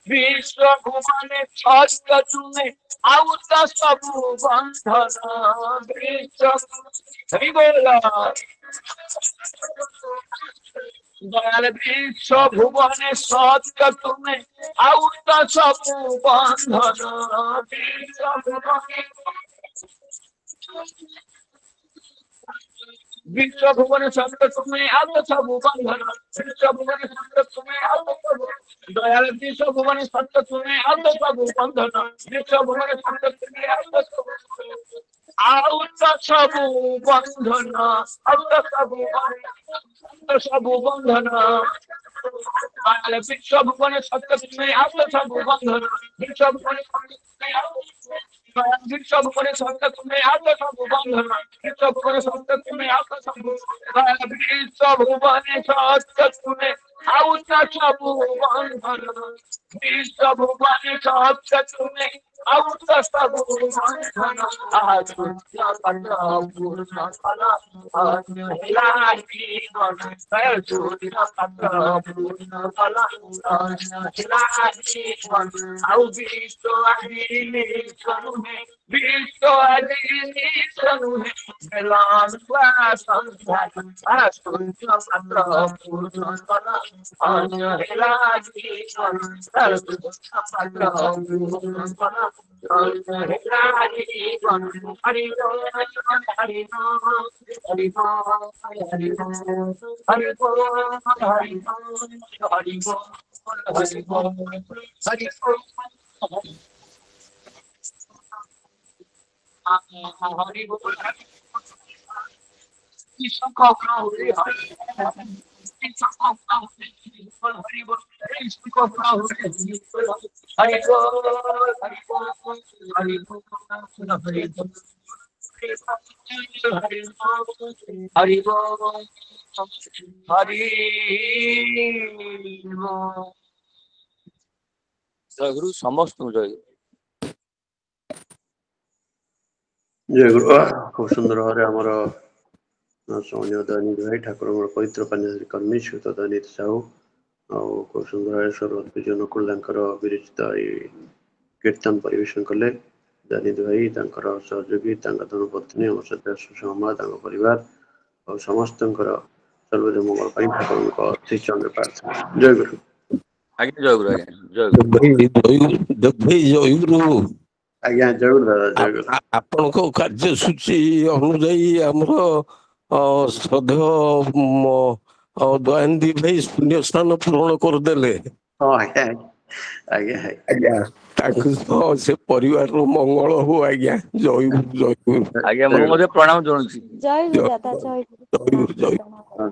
বিশ্ব ভুবনে ছত্র তুমে আউত সবু বন্ধন বিশ্ব দয়াল বিশ্ব ভুবনে সত্য তুমি আউত সবু বন্ধন বিশ্ব ভুবনে বিশ্ব ভুবনে সত্য তুমি আউত সবু বন্ধন বিশ্ব ভুবনে সত্য তুমি আউত সবু দয়াল বিশ্ব ভুবনে সত্য তুমি আউত সবু বন্ধন বিশ্ব ভুবনে সত্য তুমি আউত সবু বন্ধন আউত সবু বন্ধন বিশ্ব ভুবনে সত্য তুমি আউত সবু বন্ধন বিশ্ব ভুবনে বিশ্ব ভুবনে সত্য তুমি আউত সবু বন্ধন বিশ্ব ভুবনে সত্য তুমি আউত সবু বিশ্ব ভুবনে সত্য তুমি আউত সবু বন্ধন বিশ্ব ভুবনে সত্য তুমি আউত সবু বন্ধন আহা শূন্য পাত্র পূর্ণ ফল হেলা জীবন দয়াল শূন্য পাত্র পূর্ণ ফল হেলা জীবন আউ বিশ্ব আদিনী সনুহে বিশ্ব আদিনী সনুহে বেলান সংসার আহা শূন্য পাত্র পূর্ণ ফল হেলা জীবন দয়াল শূন্য পাত্র পূর্ণ ফল হেলা জীবন হরি বল হরি বল হরি বল হরি বল হরি বল হরি বল হরি বল হরি বল হরি বল হরি বল কি সংখ্যক হরি হরি কি সংখ্যক হরি বল হরি इसको पाहुरे हरि बोल हरि बोल हरि बोल हरि बोल हरि बोल हरि बोल जय गुरु समस्त जय जय गुरु खूब सुंदर भाव आमर सौम्य दयनित भाई ठाकुर पवित्र कन्याश्री कर्मी श्रीयुत दयनित साहू खूब सुंदर भाव स्वर्गत विजय नकुल विरचित कीर्तन परिवेशन कले दयनित भाई सहयोगी धर्मपत्नी आम सहित सुषमा परिवार और समस्त सर्वोदय मंगल ठाकुर श्री चंद्र प्रार्थना जय गुरु आज्ञा जय गुरु आज्ञा जय गुरु आज्ञा जय गुरु दादा जय गुरु ଆପଣଙ୍କ କାର୍ଯ୍ୟସୂଚୀ ଅନୁଯାୟୀ ଆମର ଶ୍ରଦ୍ଧେୟ ଦୟାନିଧି ଭାଇ ଶୂନ୍ୟ ସ୍ଥାନ ପୂରଣ କରିଦେଲେ। आज्ञा आज्ञा ଆଜ୍ଞା ତାଙ୍କୁ ସେ ପରିବାରର ମଙ୍ଗଳ ହଉ ଆଜ୍ଞା ଜୟ ଗୁରୁ ଜୟ ଗୁରୁ आज्ञा ମୁଁ ମଧ୍ୟ ପ୍ରଣାମ ଜଣାଉଛି ଜୟ ଗୁରୁ ଦାଦା ଜୟ ଗୁରୁ ଜୟ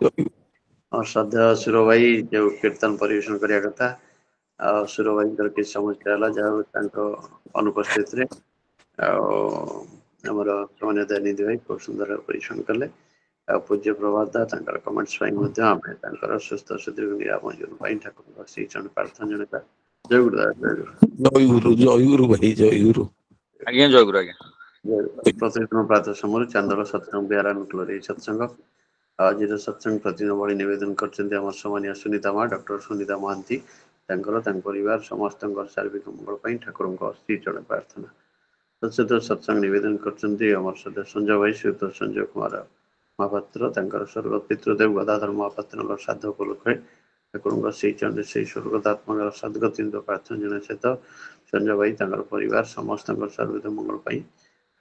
ଗୁରୁ और श्रद्धा सुरो भाई जो कीर्तन परिवेशन करिया कथा सुरो भाई किसी समस्या है जहाँ अनुपस्थित रे आमर सामान्य दयनिधि भाई खूब सुंदर परिवेशन कले पूज्य प्रभाता कमेंट्स सुस्थ सुदृढ़ निराम जीवन ठाकुर श्री चरण प्रार्थना जनता जय गुरु जय गुरु भाई जय गुरु आज्ञा जय गुरु आज्ञा प्रतिदिन प्रातः समय चांदर सत्संग बिहार अनुकूल सत्संग आज सत्संग प्रतिदिन भली निवेदन कर सम्मानीय सुनीता माँ डॉक्टर सुनीता महांती परिवार समस्त शारीरिक मंगल ठाकुर श्री चरण प्रार्थना तत्सत सत्संग निवेदन कर संजय भाई श्रीयुत संजय कुमार महापात्र स्वर्गत पितृदेव गदाधर महापात्र श्राद्ध उपलक्षे ठाकुर श्री चरण से स्वर्गतात्मा सदगति प्रार्थना जन सहित संजय भाई परिवार समस्त सर्वोदय मंगल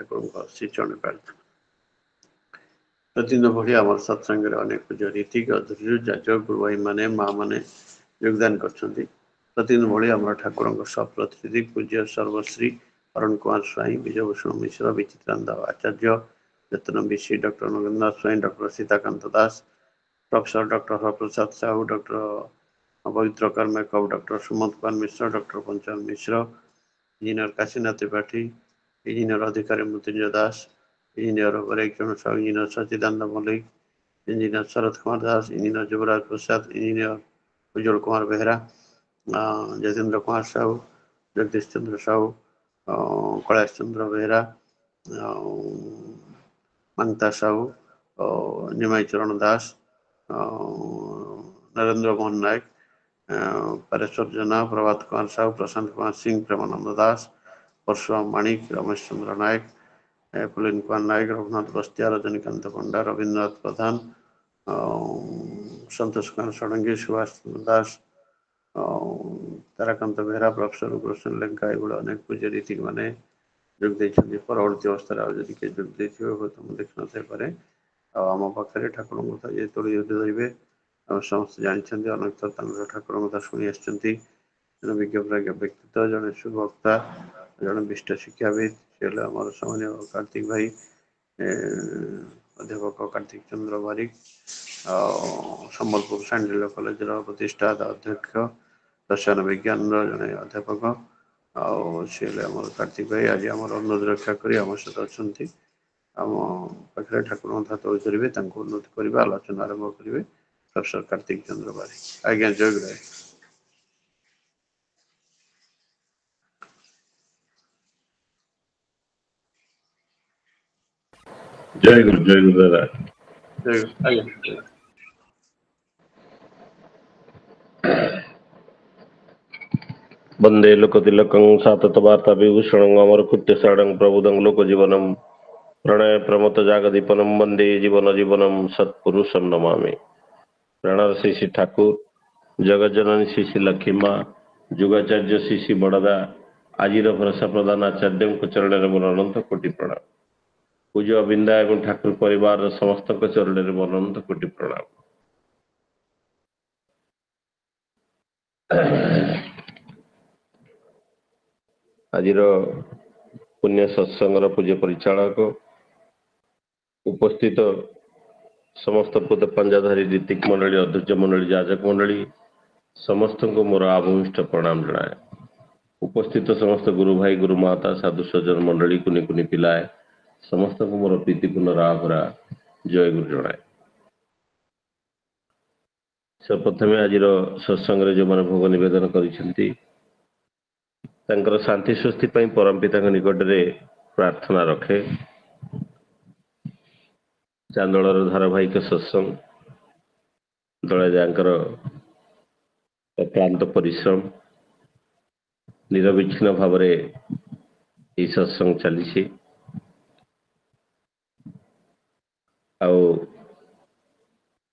ठाकुर श्री चरण प्रार्थना प्रतिदिन भली आम सत्संग अनेक पूजा रीति जाजक गुरु भाई माने माँ मैंने योगदान कर प्रतिदिन भली आम ठाकुर सप्रतिनिधि पूज्य सर्वश्री अरुण कुमार स्वाई विजयभूषण मिश्र Bichitrananda Acharya Jatan Bishi doctor Nagendra Swain doctor Sitakant Das professor doctor Harprasad Sahu doctor Pabitra कर्मेकव doctor Sumant Kumar Mishra doctor Panchal Mishra engineer Kashinath Tripathy engineer Adhikari Mrutyunjay Das engineer परेक्षण Sahu engineer Sachidananda Mallick engineer Sharad Kumar Das engineer Yuvraj Prasad engineer Ujjwal Kumar Behera Jatendra Kumar Sahu Jagdish Chandra Sahu Kailash Chandra Behera Mangata Sahu Nimai Charan Das Narendra Mohan Nayak Pareswar Jena Prabhat Kumar Sahu Prashant Kumar Singh Premanand दास परशुराम माणिक रमेश चंद्र नायक पुलिन कुमार नायक रघुनाथ बस्तिया रजनीकांत पंडा रवीन्द्रनाथ प्रधान संतोष कुमार षडंगी सुभाष चंद्र दास ताराकांत बेहरा प्रोफेसर उग्रसेन लेंका एगुड़ा अनेक पूज्य रीति मैंने जोग परवर्ती अवस्था जदि किए जोग देखी न पारे आम पाखे ठाकुर कथा ये तोड़ धरवे समस्त जानते अनेक थर ठाकुर कथा शुणी विज्ञप्राज्ञ व्यक्तित्व जड़े सुभक्ता जड़े विष्ट शिक्षाविद सी आम सामान्य कार्तिक भाई अध्यापक कार्तिक चंद्र बारिक सम्बलपुर सांडिल कॉलेज प्रतिष्ठाता अध्यक्ष रसायन विज्ञान जड़े अध्यापक सी आम कार्तिक भाई आज आम अनुरोध रक्षा कर सहित अच्छा आम पाखे ठाकुर कथा तोड़ धरवे उन्नति करवा आलोचना आरंभ करेंगे प्रोफेसर कार्तिक चंद्र बारिक आज्ञा जय गुरु जय गुरु दादा जय आज्ञा वंदे लोकतिलकं सातत वार्ता विभूषण अमर कृत्य साडं प्रबुदं लोक जीवनम प्रणय प्रमोद जागदीपनम वंदे जीवन जीवनम सत्पुरुषं नमामि। प्राणर श्री ठाकुर जगत जननी श्री लक्ष्मी माँ जुगाचार्य श्री बड़दा आजिर भरोसा प्रधान आचार्य चरण में मोर अनंत कोटि प्रणाम। पूज्य अबिंदा एवं ठाकुर परिवार समस्त चरण में मोर अनंत कोटि प्रणाम। आजिर पुण्य सत्संगर पूज्य परिचालक उपस्थित समस्त पद पंजाधारी ऋतिक मंडली अध्यक्ष मंडली जाजक मंडली समस्त को मोर आभूमिष्ट प्रणाम जनाए उपस्थित समस्त गुरु भाई गुरु माता साधु सज्जन मंडली कुनि कुनि पिलाए समस्त को मोर प्रीतिपूर्ण राभरा जय गुरु जनाए प्रथमे आज सत्संग जो मैंने भोग निवेदन करिसेंती तांकर शांति स्वस्ति परम पिता निकट में प्रार्थना रखे चांदोलर धारावाहिक सत्संग दड़ा जाकर अक्लांत परिश्रम निरविच्छिन्न भाव सत्संग चली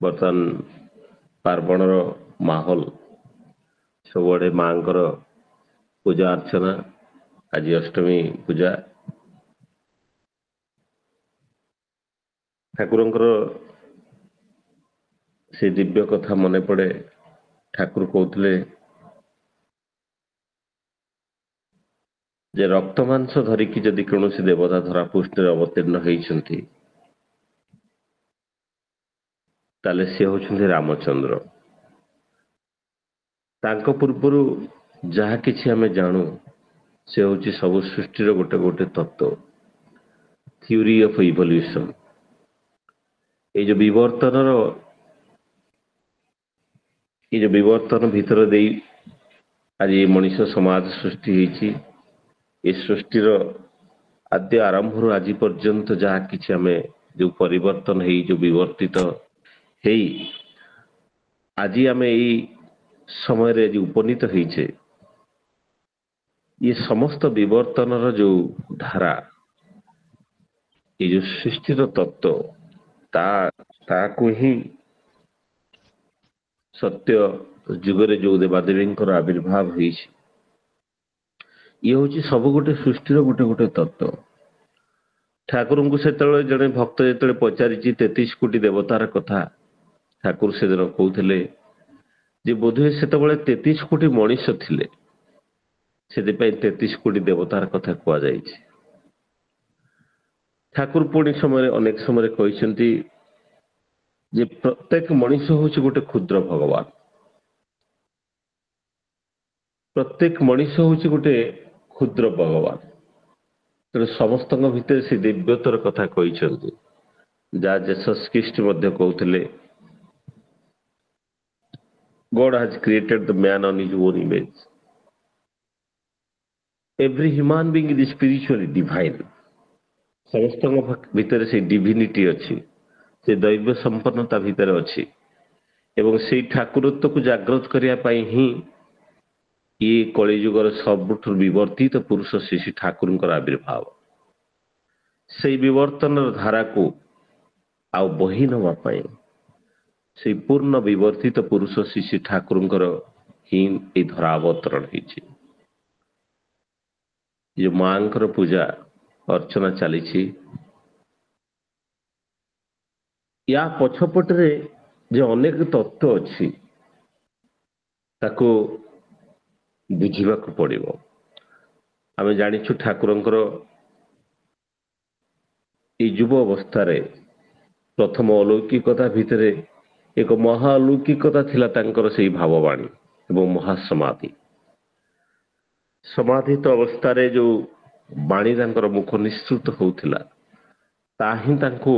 बर्तमान पार्वणर माहौल सबुआड़े माँ पूजा अर्चना आज अष्टमी पूजा ठाकुरंकर से दिव्य कथा मन पड़े ठाकुर कहते जे रक्त मांस धरिकी जदि कौन देवता धरा पृष्ठ अवतीर्ण होती ताले से होचुंते रामचंद्र तांको पूर्वर जहा किछि हमें जानू से होची सब सृष्टि गोटे गोटे तत्व थ्योरी ऑफ इवोल्यूशन ये जो विवर्तन भीतर दे आज ये मनुष्य समाज सृष्टि होती ये सृष्टिर आद्य आरंभ आज पर्यंत जहा किछि हमें जो परिवर्तन है जो विवर्तित है आज आम यही समय जो उपनीत होइछे ये समस्त विवर्तन जो धारा ये जो सृष्टिर तत्व ताकू ही सत्य जुगरे जो देवादेवी आविर्भाव हो ये हूँ सब गोटे सृष्टिर गोटे गोटे तत्व ठाकुर को से जड़े भक्त जो पचारि 33 कोटी देवतार कथा ठाकुर से दिन कहते जे बोधे से 33 कोटी मनीष थिले से 33 कोटी देवतार कथा कहुई ठाकुर पुणी समय अनेक समय कहते जे प्रत्येक मनीष हूँ गोटे क्षुद्र भगवान प्रत्येक मनीष हूँ गोटे क्षुद्र भगवान तेणु समस्त भितर से दिव्यतर कथा कहते जहाँ जेसस ख्रीस्ट कहते God has created the man on his own image. Every human being is spiritually divine. समस्त भितर से डिविनिटी अच्छी से दैव संपन्नता भितर अच्छी एवं से ठाकुरत्व को जागृत करने ही ये कलिजुगर सबुठ विवर्तित पुरुष श्री ठाकुर आविर्भाव से विवर्तन धारा को आउ बही नापी से पूर्ण विवर्तित पुरुष श्री ठाकुर ही ये धरा अवतरण जो माँ पूजा अर्चना चली या पछपटे जो अनेक तत्व अच्छी ताको बुझाक पड़ो आम जाचु ठाकुरंकर ये युव अवस्था प्रथम अलौकिकता भितर एक महालौकिकता थिला तांकर से भाववाणी एवं महासमाधि समाधित अवस्था जो वाणी तांकर मुख निश्चित होउथिला ताही तांको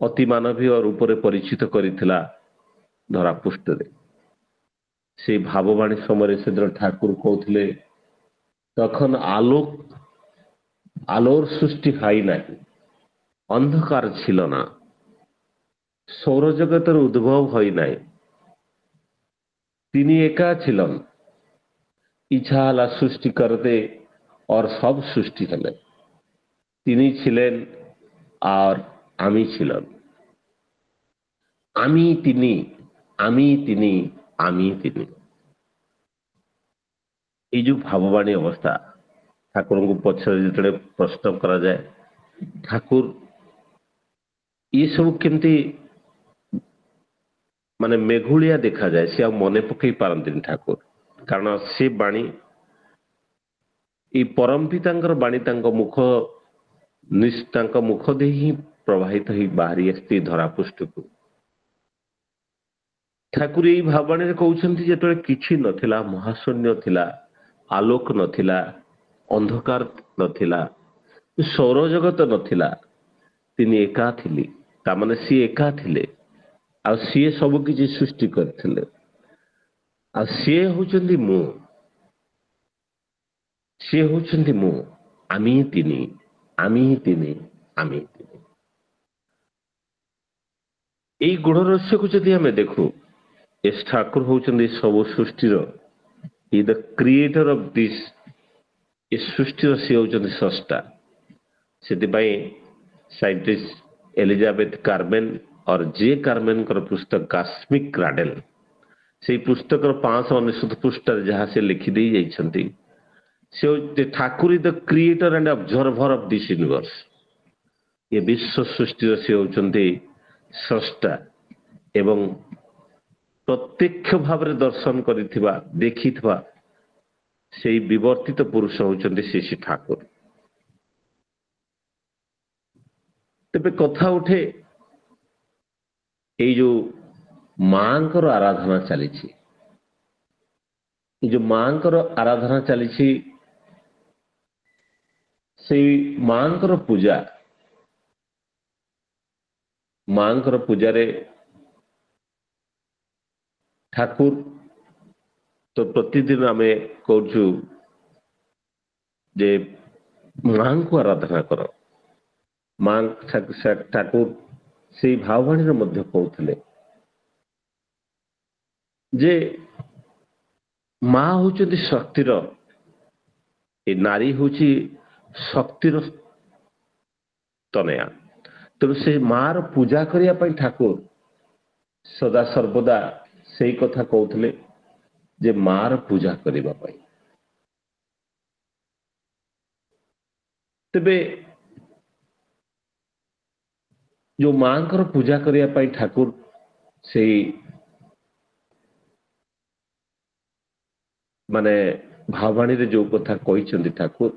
अति मानवीय रूप में परिचित करिथिला धरापृष्ठ से भाववाणी समय से ठाकुर कहते तखन आलोर सृष्टि हाई ना अंधकार छिल ना सौरजगतर उद्भव हई नाई तिनी एका छिलन इच्छा हला सृष्टि करते और सब सृष्टि हले तिनी छिलेन और आमी छिलन आमी तिनी आमी तिनी आमी तिनी ये जो भाववाणी अवस्था ठाकुर को पछरे जो प्रश्न करा जाए ठाकुर ये सब केमती माने मेघुलिया देखा जाए से मन पकई पारती ठाकुर कारण से बाणी ये परम पिता बाणी मुख मुख दे ही प्रवाहित हो बाहरी आसती धरापृष्ठ को ଠାକୁର ଏଇ ଭାବନାରେ କହୁଛନ୍ତି ଯେତେବେଳେ କିଛି ନଥିଲା, ମହାଶୂନ୍ୟ ଥିଲା, ଆଲୋକ ନଥିଲା, ଅନ୍ଧକାର ନଥିଲା, ସୌରଜଗତ ନଥିଲା, ତିନି ଏକା ଥିଲେ। ତାମାନେ ସିଏ ଏକା ଥିଲେ ଆଉ ସିଏ ସବୁ କିଛି ସୃଷ୍ଟି କରିଥିଲେ ଆଉ ସିଏ ହଉଛନ୍ତି ମୁଁ, ସିଏ ହଉଛନ୍ତି ମୁଁ, ଆମେ ତିନି, ଆମେ ତିନି, ଆମେ ତିନି। ଏଇ ଗୁଣ ରହସ୍ୟକୁ ଯଦି ଆମେ ଦେଖୁ, ଏସ ଠାକୁର ହଉଛନ୍ତି ସବୁ ସୃଷ୍ଟିର, ଇ ଦ କ୍ରିଏଟର ଅଫ ଦିସ୍, ଏ ସୃଷ୍ଟିର ସିଏ ହଉଛନ୍ତି ସ୍ରଷ୍ଟା। ସେଥିପାଇଁ ସାଇଣ୍ଟିଷ୍ଟ ଏଲିଜାବେଥ କାର୍ମେନ और जे कार्मेनଙ୍କର ପୁସ୍ତକ କାସ୍ମିକ କ୍ରାଡେଲ, ସେଇ ପୁସ୍ତକର 599 ପୃଷ୍ଠାରେ ଯାହା ସେ ଲେଖିଦେଇ ଯାଇଛନ୍ତି, ସେ ହଉଛି Thakur the creator and observer of this universe. ଏ ବିଶ୍ୱ ସୃଷ୍ଟିର ସେ ହଉଛନ୍ତି ସ୍ରଷ୍ଟା ଏବଂ ପ୍ରତ୍ୟକ୍ଷ ଭାବରେ ଦର୍ଶନ କରିଥିବା, ଦେଖିଥିବା ସେଇ ବିବର୍ତ୍ତିତ ପୁରୁଷ ହଉଛନ୍ତି ଶ୍ରୀ ଶ୍ରୀ ଠାକୁର। ତେବେ କଥା ଉଠେ ଏଇ ଯୋଉ ମାଙ୍କର ଆରାଧନା ଚାଲିଛି, ଏ ଯୋଉ ମାଙ୍କର ଆରାଧନା ଚାଲିଛି, ସେଇ ମାଙ୍କର ପୂଜା, ମାଙ୍କର ପୂଜାରେ ଠାକୁର ତ ପ୍ରତିଦିନ ଆମେ କହୁଛୁ ଯେ ମାଙ୍କୁ ଆରାଧନା କର। ମା ଠାକୁର ସେଇ ଭାବବାଣୀରେ ମଧ୍ୟ କହୁଥିଲେ ଯେ ମା ହଉଛନ୍ତି ଶକ୍ତିର, ଏ ନାରୀ ହଉଛି ଶକ୍ତିର ତନୟା। ତେଣୁ ସେ ମାର ପୂଜା କରିବା ପାଇଁ ଠାକୁର ସଦା ସର୍ବଦା ସେଇ କଥା କହୁଥିଲେ ଯେ ମାର ପୂଜା କରିବା ପାଇଁ। ତେବେ ଯୋଉ ମାଙ୍କର ପୂଜା କରିବା ପାଇଁ ଠାକୁର ସେଇ ମାନେ ଭାବବାଣୀରେ ଯୋଉ କଥା କହିଛନ୍ତି ଠାକୁର,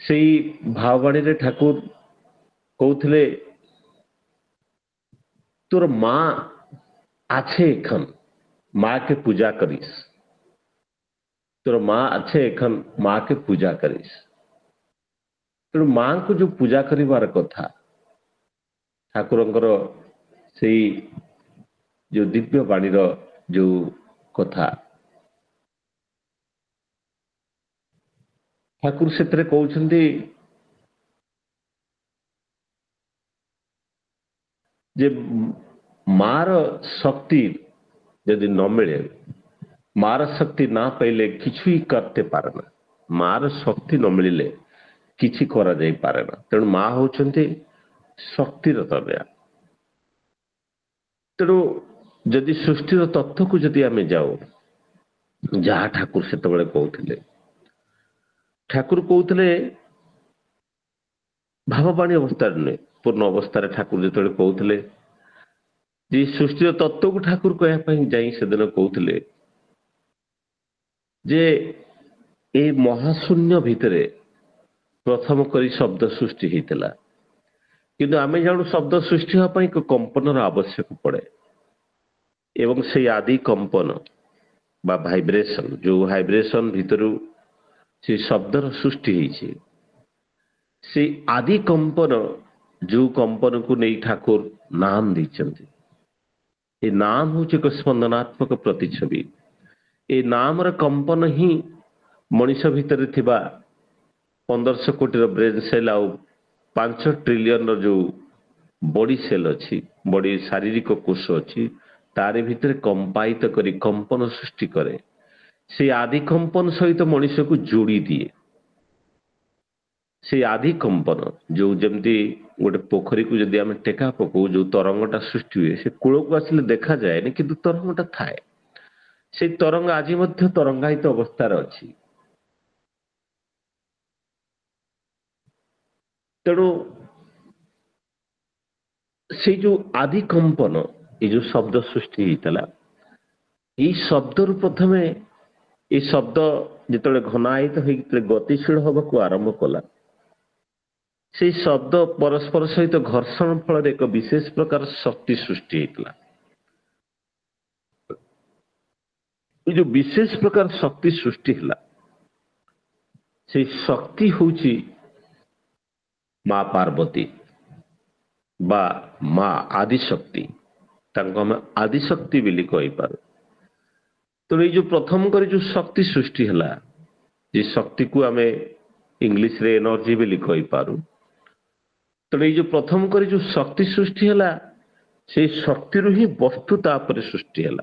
ସେଇ ଭାବବାଣୀରେ ଠାକୁର কৌথলে তোর মা আছে এখন, মাকে পূজা করিস, তোর মা আছে এখন, মাকে পূজা করিস। ତେଣୁ ମାଙ୍କୁ ଯୋଉ ପୂଜା କରିବାର କଥା, ଠାକୁରଙ୍କର ସେଇ ଯୋଉ ଦିବ୍ୟ ବାଣୀର ଯୋଉ କଥା, ଠାକୁର ସେଥିରେ କହୁଛନ୍ତି ଯେ ମାର ଶକ୍ତି ଯଦି ନ ମିଳେ, ମାର ଶକ୍ତି ନା ପାଇଲେ କିଛି କରତେ ପାରେ ନା, ମାର ଶକ୍ତି ନ ମିଳିଲେ କିଛି କରାଯାଇ ପାରେ ନା। ତେଣୁ ମା ହଉଛନ୍ତି ଶକ୍ତିର ତନୟା। ତେଣୁ ଯଦି ସୃଷ୍ଟିର ତତ୍ତ୍ୱକୁ ଯଦି ଆମେ ଯାଉ, ଯାହା ଠାକୁର ସେତେବେଳେ କହୁଥିଲେ, ଠାକୁର କହୁଥିଲେ ଭାବବାଣୀ ଅବସ୍ଥାରେ ନୁହେଁ, ପୂର୍ଣ୍ଣ ଅବସ୍ଥାରେ ଠାକୁର ଯେତେବେଳେ କହୁଥିଲେ ଯେ ସୃଷ୍ଟିର ତତ୍ତ୍ୱକୁ ଠାକୁର କହିବା ପାଇଁ ଯାଇ ସେଦିନ କହୁଥିଲେ ଯେ ଏ ମହାଶୂନ୍ୟ ଭିତରେ ପ୍ରଥମ କରି ଶବ୍ଦ ସୃଷ୍ଟି ହେଇଥିଲା। କିନ୍ତୁ ଆମେ ଜାଣୁ ଶବ୍ଦ ସୃଷ୍ଟି ହେବା ପାଇଁ ଏକ କମ୍ପନର ଆବଶ୍ୟକ ପଡେ ଏବଂ ସେଇ ଆଦି କମ୍ପନ ବା ଭାଇବ୍ରେସନ, ଯୋଉ ଭାଇବ୍ରେସନ ଭିତରୁ ସେ ଶବ୍ଦର ସୃଷ୍ଟି ହେଇଛି, ସେ ଆଦି କମ୍ପନ, ଯୋଉ କମ୍ପନକୁ ନେଇ ଠାକୁର ନାମ ଦେଇଛନ୍ତି, ଏ ନାମ ହଉଛି ଏକ ସ୍ପନ୍ଦନାତ୍ମକ ପ୍ରତିଛବି। ଏ ନାମର କମ୍ପନ ହିଁ ମଣିଷ ଭିତରେ ଥିବା 1500 କୋଟିର ବ୍ରେନ୍ ସେଲ୍ ଆଉ 5 ଟ୍ରିଲିୟନର ଯୋଉ ବଡି ସେଲ୍ ଅଛି, ବଡି ଶାରୀରିକ କୋଷ ଅଛି, ତାରି ଭିତରେ କମ୍ପାୟିତ କରି କମ୍ପନ ସୃଷ୍ଟି କରେ। ସେଇ ଆଦି କମ୍ପନ ସହିତ ମଣିଷକୁ ଯୋଡ଼ି ଦିଏ। ସେଇ ଆଦି କମ୍ପନ ଯୋଉ ଯେମିତି ଗୋଟେ ପୋଖରୀକୁ ଯଦି ଆମେ ଟେକା ପକଉ, ଯୋଉ ତରଙ୍ଗଟା ସୃଷ୍ଟି ହୁଏ, ସେ କୂଳକୁ ଆସିଲେ ଦେଖାଯାଏନି, କିନ୍ତୁ ତରଙ୍ଗଟା ଥାଏ। ସେଇ ତରଙ୍ଗ ଆଜି ମଧ୍ୟ ତରଙ୍ଗାୟିତ ଅବସ୍ଥାରେ ଅଛି। ତେଣୁ ସେଇ ଯୋଉ ଆଦି କମ୍ପନ, ଏଇ ଯୋଉ ଶବ୍ଦ ସୃଷ୍ଟି ହେଇଥିଲା, ଏଇ ଶବ୍ଦରୁ ପ୍ରଥମେ ଏଇ ଶବ୍ଦ ଯେତେବେଳେ ଘନାୟିତ ହେଇକି ଗତିଶୀଳ ହେବାକୁ ଆରମ୍ଭ କଲା, ସେଇ ଶବ୍ଦ ପରସ୍ପର ସହିତ ଘର୍ଷଣ ଫଳରେ ଏକ ବିଶେଷ ପ୍ରକାର ଶକ୍ତି ସୃଷ୍ଟି ହେଇଥିଲା। ये जो विशेष प्रकार शक्ति सृष्टि है से शक्ति हूँ माँ पार्वती बा माँ आदिशक्ति हम आदिशक्ति बोली कहीपर। तो ये जो प्रथम कर जो शक्ति सृष्टि है ये शक्ति को आम इंग्लिश रे एनर्जी बोली कहीपर। तो ये जो प्रथम कर जो शक्ति सृष्टि है से शक्ति ही वस्तु तापर सृष्टि है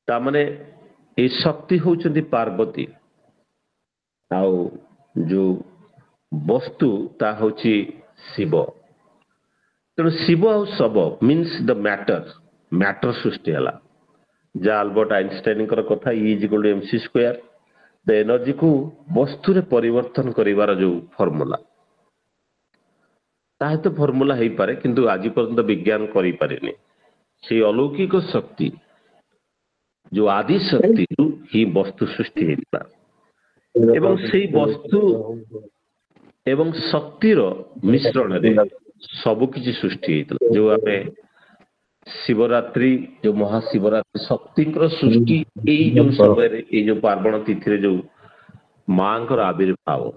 तामने ये शक्ति होचंदी पार्वती आउ जो वस्तु ता होची शिव। तेणु शिव आउ शव मीन्स द मैटर सृष्टि है जहाँ अल्बर्ट आइंस्टाइन कथा E = mc²। द एनर्जी को वस्तु रे परिवर्तन करिवार जो फॉर्मूला ताहे तो फॉर्मूला हो पारे किंतु आज पर्यंत विज्ञान करि पारेनी। से अलौकिक शक्ति जो आदि शक्ति ही वस्तु सृष्टि होता एवं से वस्तु एवं शक्तिर मिश्रण रे सब किछि सृष्टि होता। जो आमे शिवरात्रि जो महाशिवरात्रि शक्ति सृष्टि यही जो समय ये जो पार्वण तिथि जो माँ आविर्भाव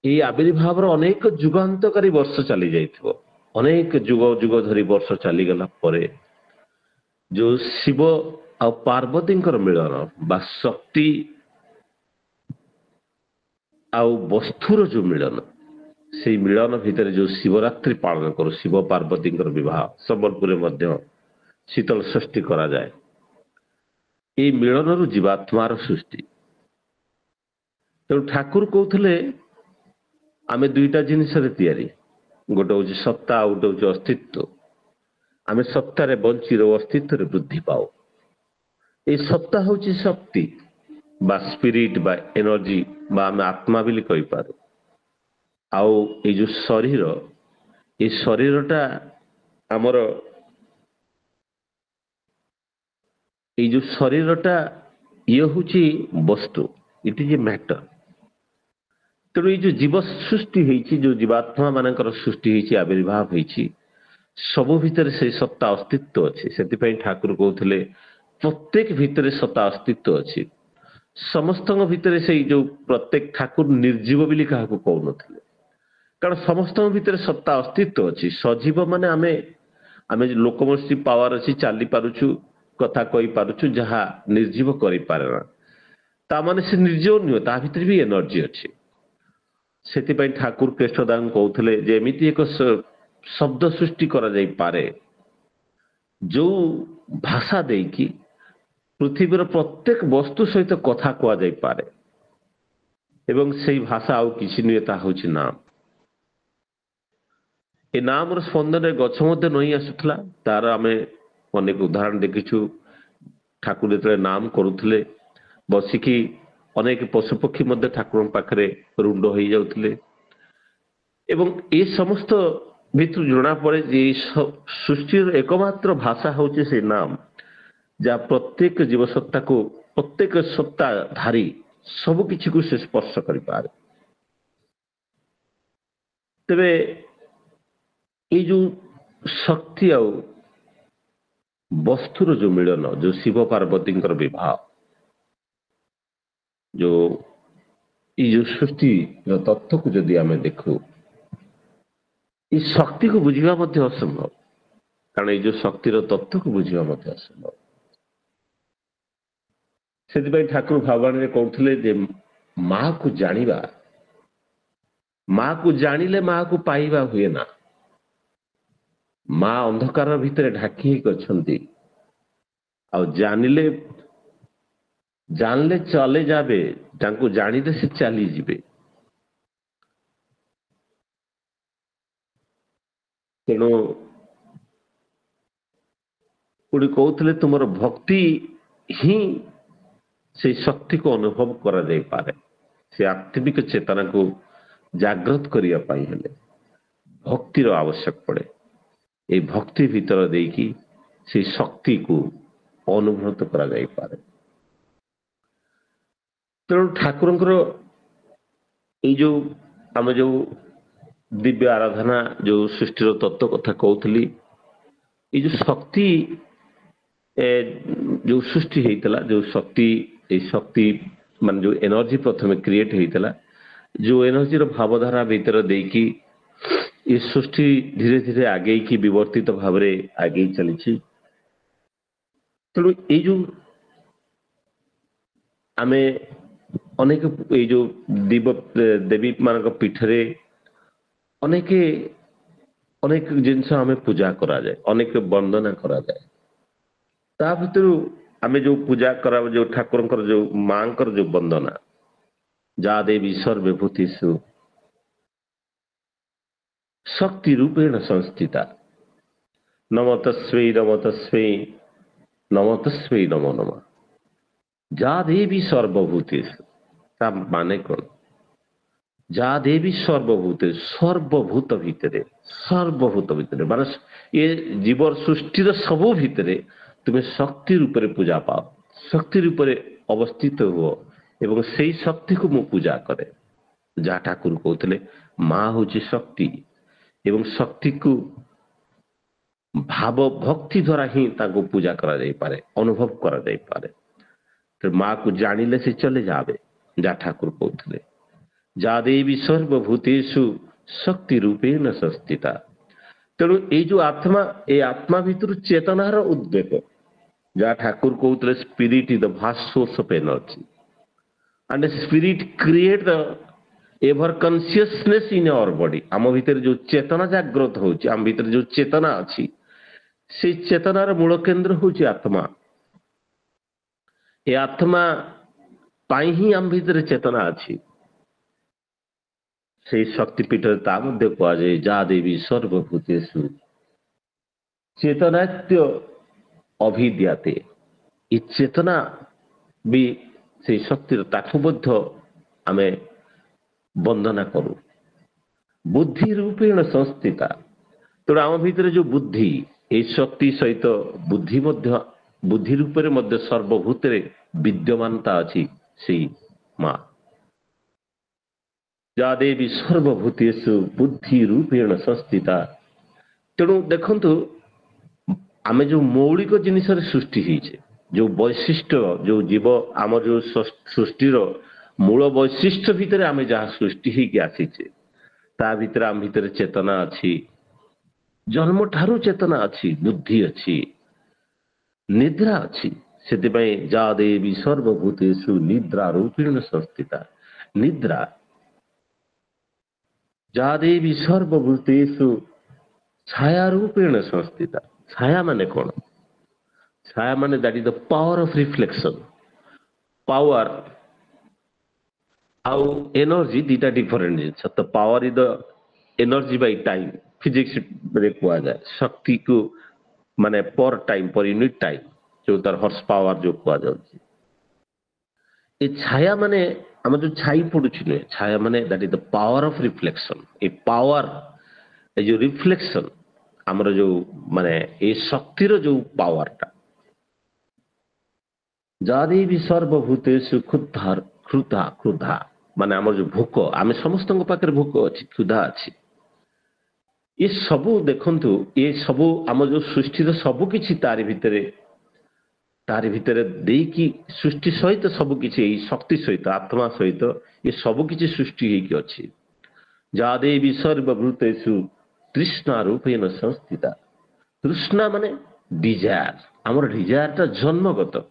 ये आविर्भाव अनेक जुगांतकारी वर्ष चली जाइथिबो अनेक जुग जुग धरी वर्ष चली गला परे जो शिव आ पार्वती मिलन बा शक्ति आउ वस्तुर जो मिलन से मिलन भितर जो शिवरात्रि पालन करू शिव पार्वती विवाह संबलपुर मध्य शीतल षष्ठी करा जाए। ये मिलन जीवात्मार सृष्टि। तेणु ठाकुर कहते आमे दुईटा जिनिस गोटे हूँ सत्ता गोटे हूँ अस्तित्व। आमे सत्तार बंची अस्तित्व वृद्धि पाओ। ये सत्ता हूँ शक्ति बा स्पिरिट बा एनर्जी बा आमे आत्मा बोली कहि पारू। आउ ये जो शरीर ये शरीरटा आमर ये जो शरीरटा ये हूँ वस्तु इट इज ए मैटर। तेणु ये जो जीव सृष्टि होती जो जीवात्मा मानकर सृष्टि होती आविर्भाव होती सबु भितर से सत्ता अस्तित्व अच्छे। से ठाकुर कहते प्रत्येक भितर सत्ता अस्तित्व अच्छी समस्त भितर से जो प्रत्येक ठाकुर निर्जीव बोली क्या कहून कारण समस्त भितर सत्ता अस्तित्व अच्छी। सजीव माने आमे आमे लोकोमोटिव पावर अच्छी चली पारुछु कथा कही पारुछु जहाँ निर्जीव करि पारेना ता माने से निर्जीव नुह ता भितर भी एनर्जी अच्छी। से ठाकुर कृष्णदान कहते जे एमिति एक शब्द सृष्टि करा जाई पारे जो भाषा देकी पृथ्वीर प्रत्येक वस्तु सहित कथा कह जाई पारे एवं से भाषा आउ किसी नुहे ता होछि नाम। ए नाम स्पंदन गछ मध्य नई आसुला तार आमे अनेक उदाहरण देखीछु। ठाकुर जो नाम करुले बसिकी अनेक पशुपक्षी मध्य ठाकुर पाखरे रुंड हो जाउथिले एवं ए समस्त भितर जना पड़े सृष्टि एकमात्र भाषा होचे से नाम जहाँ प्रत्येक जीवसत्ता को प्रत्येक सत्ता धारी सब किसी को से स्पर्श कर पारे। तेरे ये जो शक्ति आ वस्तुर जो मिलन जो शिव पार्वती विवाह जो ये जो सृष्टि तत्व को जदि आमे देखू इस शक्ति को बुझा असंभव कारण ये जो शक्तिर तत्व को बुझा असंभव। से ठाकुर भगवान कहते माँ को जानिबा माँ को जानिले माँ को पाइबा हुए ना। माँ अंधकार भितर ढाकी ही जानिले जानले चले जाबे तांको जानिले से चली जिबे। तेणु कोड़ी कहते तुमर भक्ति ही से शक्ति को अनुभव करा जाई पारे। से आत्मिक चेतना को जागृत करिया पाई हेले भक्तिर आवश्यक पड़े। ये भक्ति भीतर देकी से शक्ति को अनुभूत करा जाई पारे। तेणु ठाकुर ये जो आम जो दिव्य आराधना जो सृष्टि तत्व कथा कहती ये जो शक्ति जो सृष्टि होता जो शक्ति मान जो एनर्जी प्रथम क्रिएट होता जो एनर्जी भावधारा भीतर देकी ये सृष्टि धीरे धीरे आगे की विवर्तित भाव में आगे चली तेणु ये जो आमे अनेक ये जो देवी मान पीठरे अनेक अनेक जिनस आमे पूजा करा जाए अनेक वंदना करा जाए ता भीतर आमे जो पूजा करा जो ठाकुर जो माँ जो वंदना जा देवी सर्वभूतेषु शक्ति रूपेण संस्थिता नमो तस्मै नमो नमः जा देवी सर्वभूतेषु ता माने कौन जा देवी सर्वभूते सर्वभूत भितर मान ये जीवर सृष्टिर सबू भितर तुम्हें शक्ति रूप में पूजा पाओ शक्ति रूप में अवस्थित हुआ एवं से शक्ति को मु पूजा करे जहाँ ठाकुर कहते माँ हूँ शक्ति एवं शक्ति को भाव भक्ति द्वारा ही ताको पूजा करा जाई पारे अनुभव करा जाई पारे तो माँ को जानिले से चले जावे जहाँ ठाकुर कहते जा देवी सर्वभूतेषु शक्ति रूपेण संस्थिता तेणु ये जो आत्मा ये आत्मा भीतर चेतनार उद्वेग जहाँ ठाकुर कहते spirit is the vast source of energy and spirit create the ever consciousness in our body आम भीतर जो चेतना जागृत होची आम भीतर जो चेतना अच्छी से चेतनार मूल केंद्र होची आत्मा ये आत्मा पाई ही आम भीतर चेतना अच्छी से शक्तिपीठ ता मध्य कह जाए जा देवी सर्वभूतेषु चेतनात्य अभिद्याते ये चेतना भी से शक्ति ताठू आमे वंदना करू बुद्धि रूपेण संस्थिता तेणु आम भीतर जो बुद्धि ये शक्ति सहित बुद्धि बुद्धि रूप में सर्वभूत विद्यमानता अच्छी से माँ जा देवी सर्वभूतेषु बुद्धि रूपेण संस्थिता तेणु देखंतु आमे जो मौलिक जिनिस सृष्टि होइछे जो वैशिष्ट जो जीव आम जो सृष्टिर मूल वैशिष्ट भितर आमे जहाँ सृष्टि होइके आसीछे ता भितर आम भितर चेतना अच्छी जन्म ठारू चेतना अच्छी बुद्धि अच्छी निद्रा अच्छी से जा देवी सर्वभूतेषु निद्रा रूपेण संस्थिता निद्रा जा देवी सर्वभूतेषु छाया रूपेण संस्थिता छाया माने कौन छाया माने that is the power of reflection power आउ एनर्जी दीटा डिफरेंट जिनस तो power is the energy by time physics रे कहा जाए शक्ति को माने पर टाइम पर यूनिट टाइम जो तार हॉर्स पावर जो कहा जाउची ए छाया माने आम जो छाई पड़ुछि नुहे छाया माने that is the power of reflection ए पावर ए जो रिफ्लेक्शन आमर जो माने ए शक्तिर जो पावर टा जा देवी सर्वभूतेषु क्षुधा माने आमर जो भोक आम समस्त पाखे भोक अच्छी क्षुधा अच्छी ये सबू देखंतु ये सबू आम जो सृष्टि सबु किछि तारि भितर देकी सृष्टि सहित सबकि शक्ति सहित आत्मा सहित ये सबकि सृष्टि होती जा देवी सर्वभूतेषु तृष्णा रूपेण संस्थिता तृष्णा माने डिजायर आमर डिजायर टा जन्मगत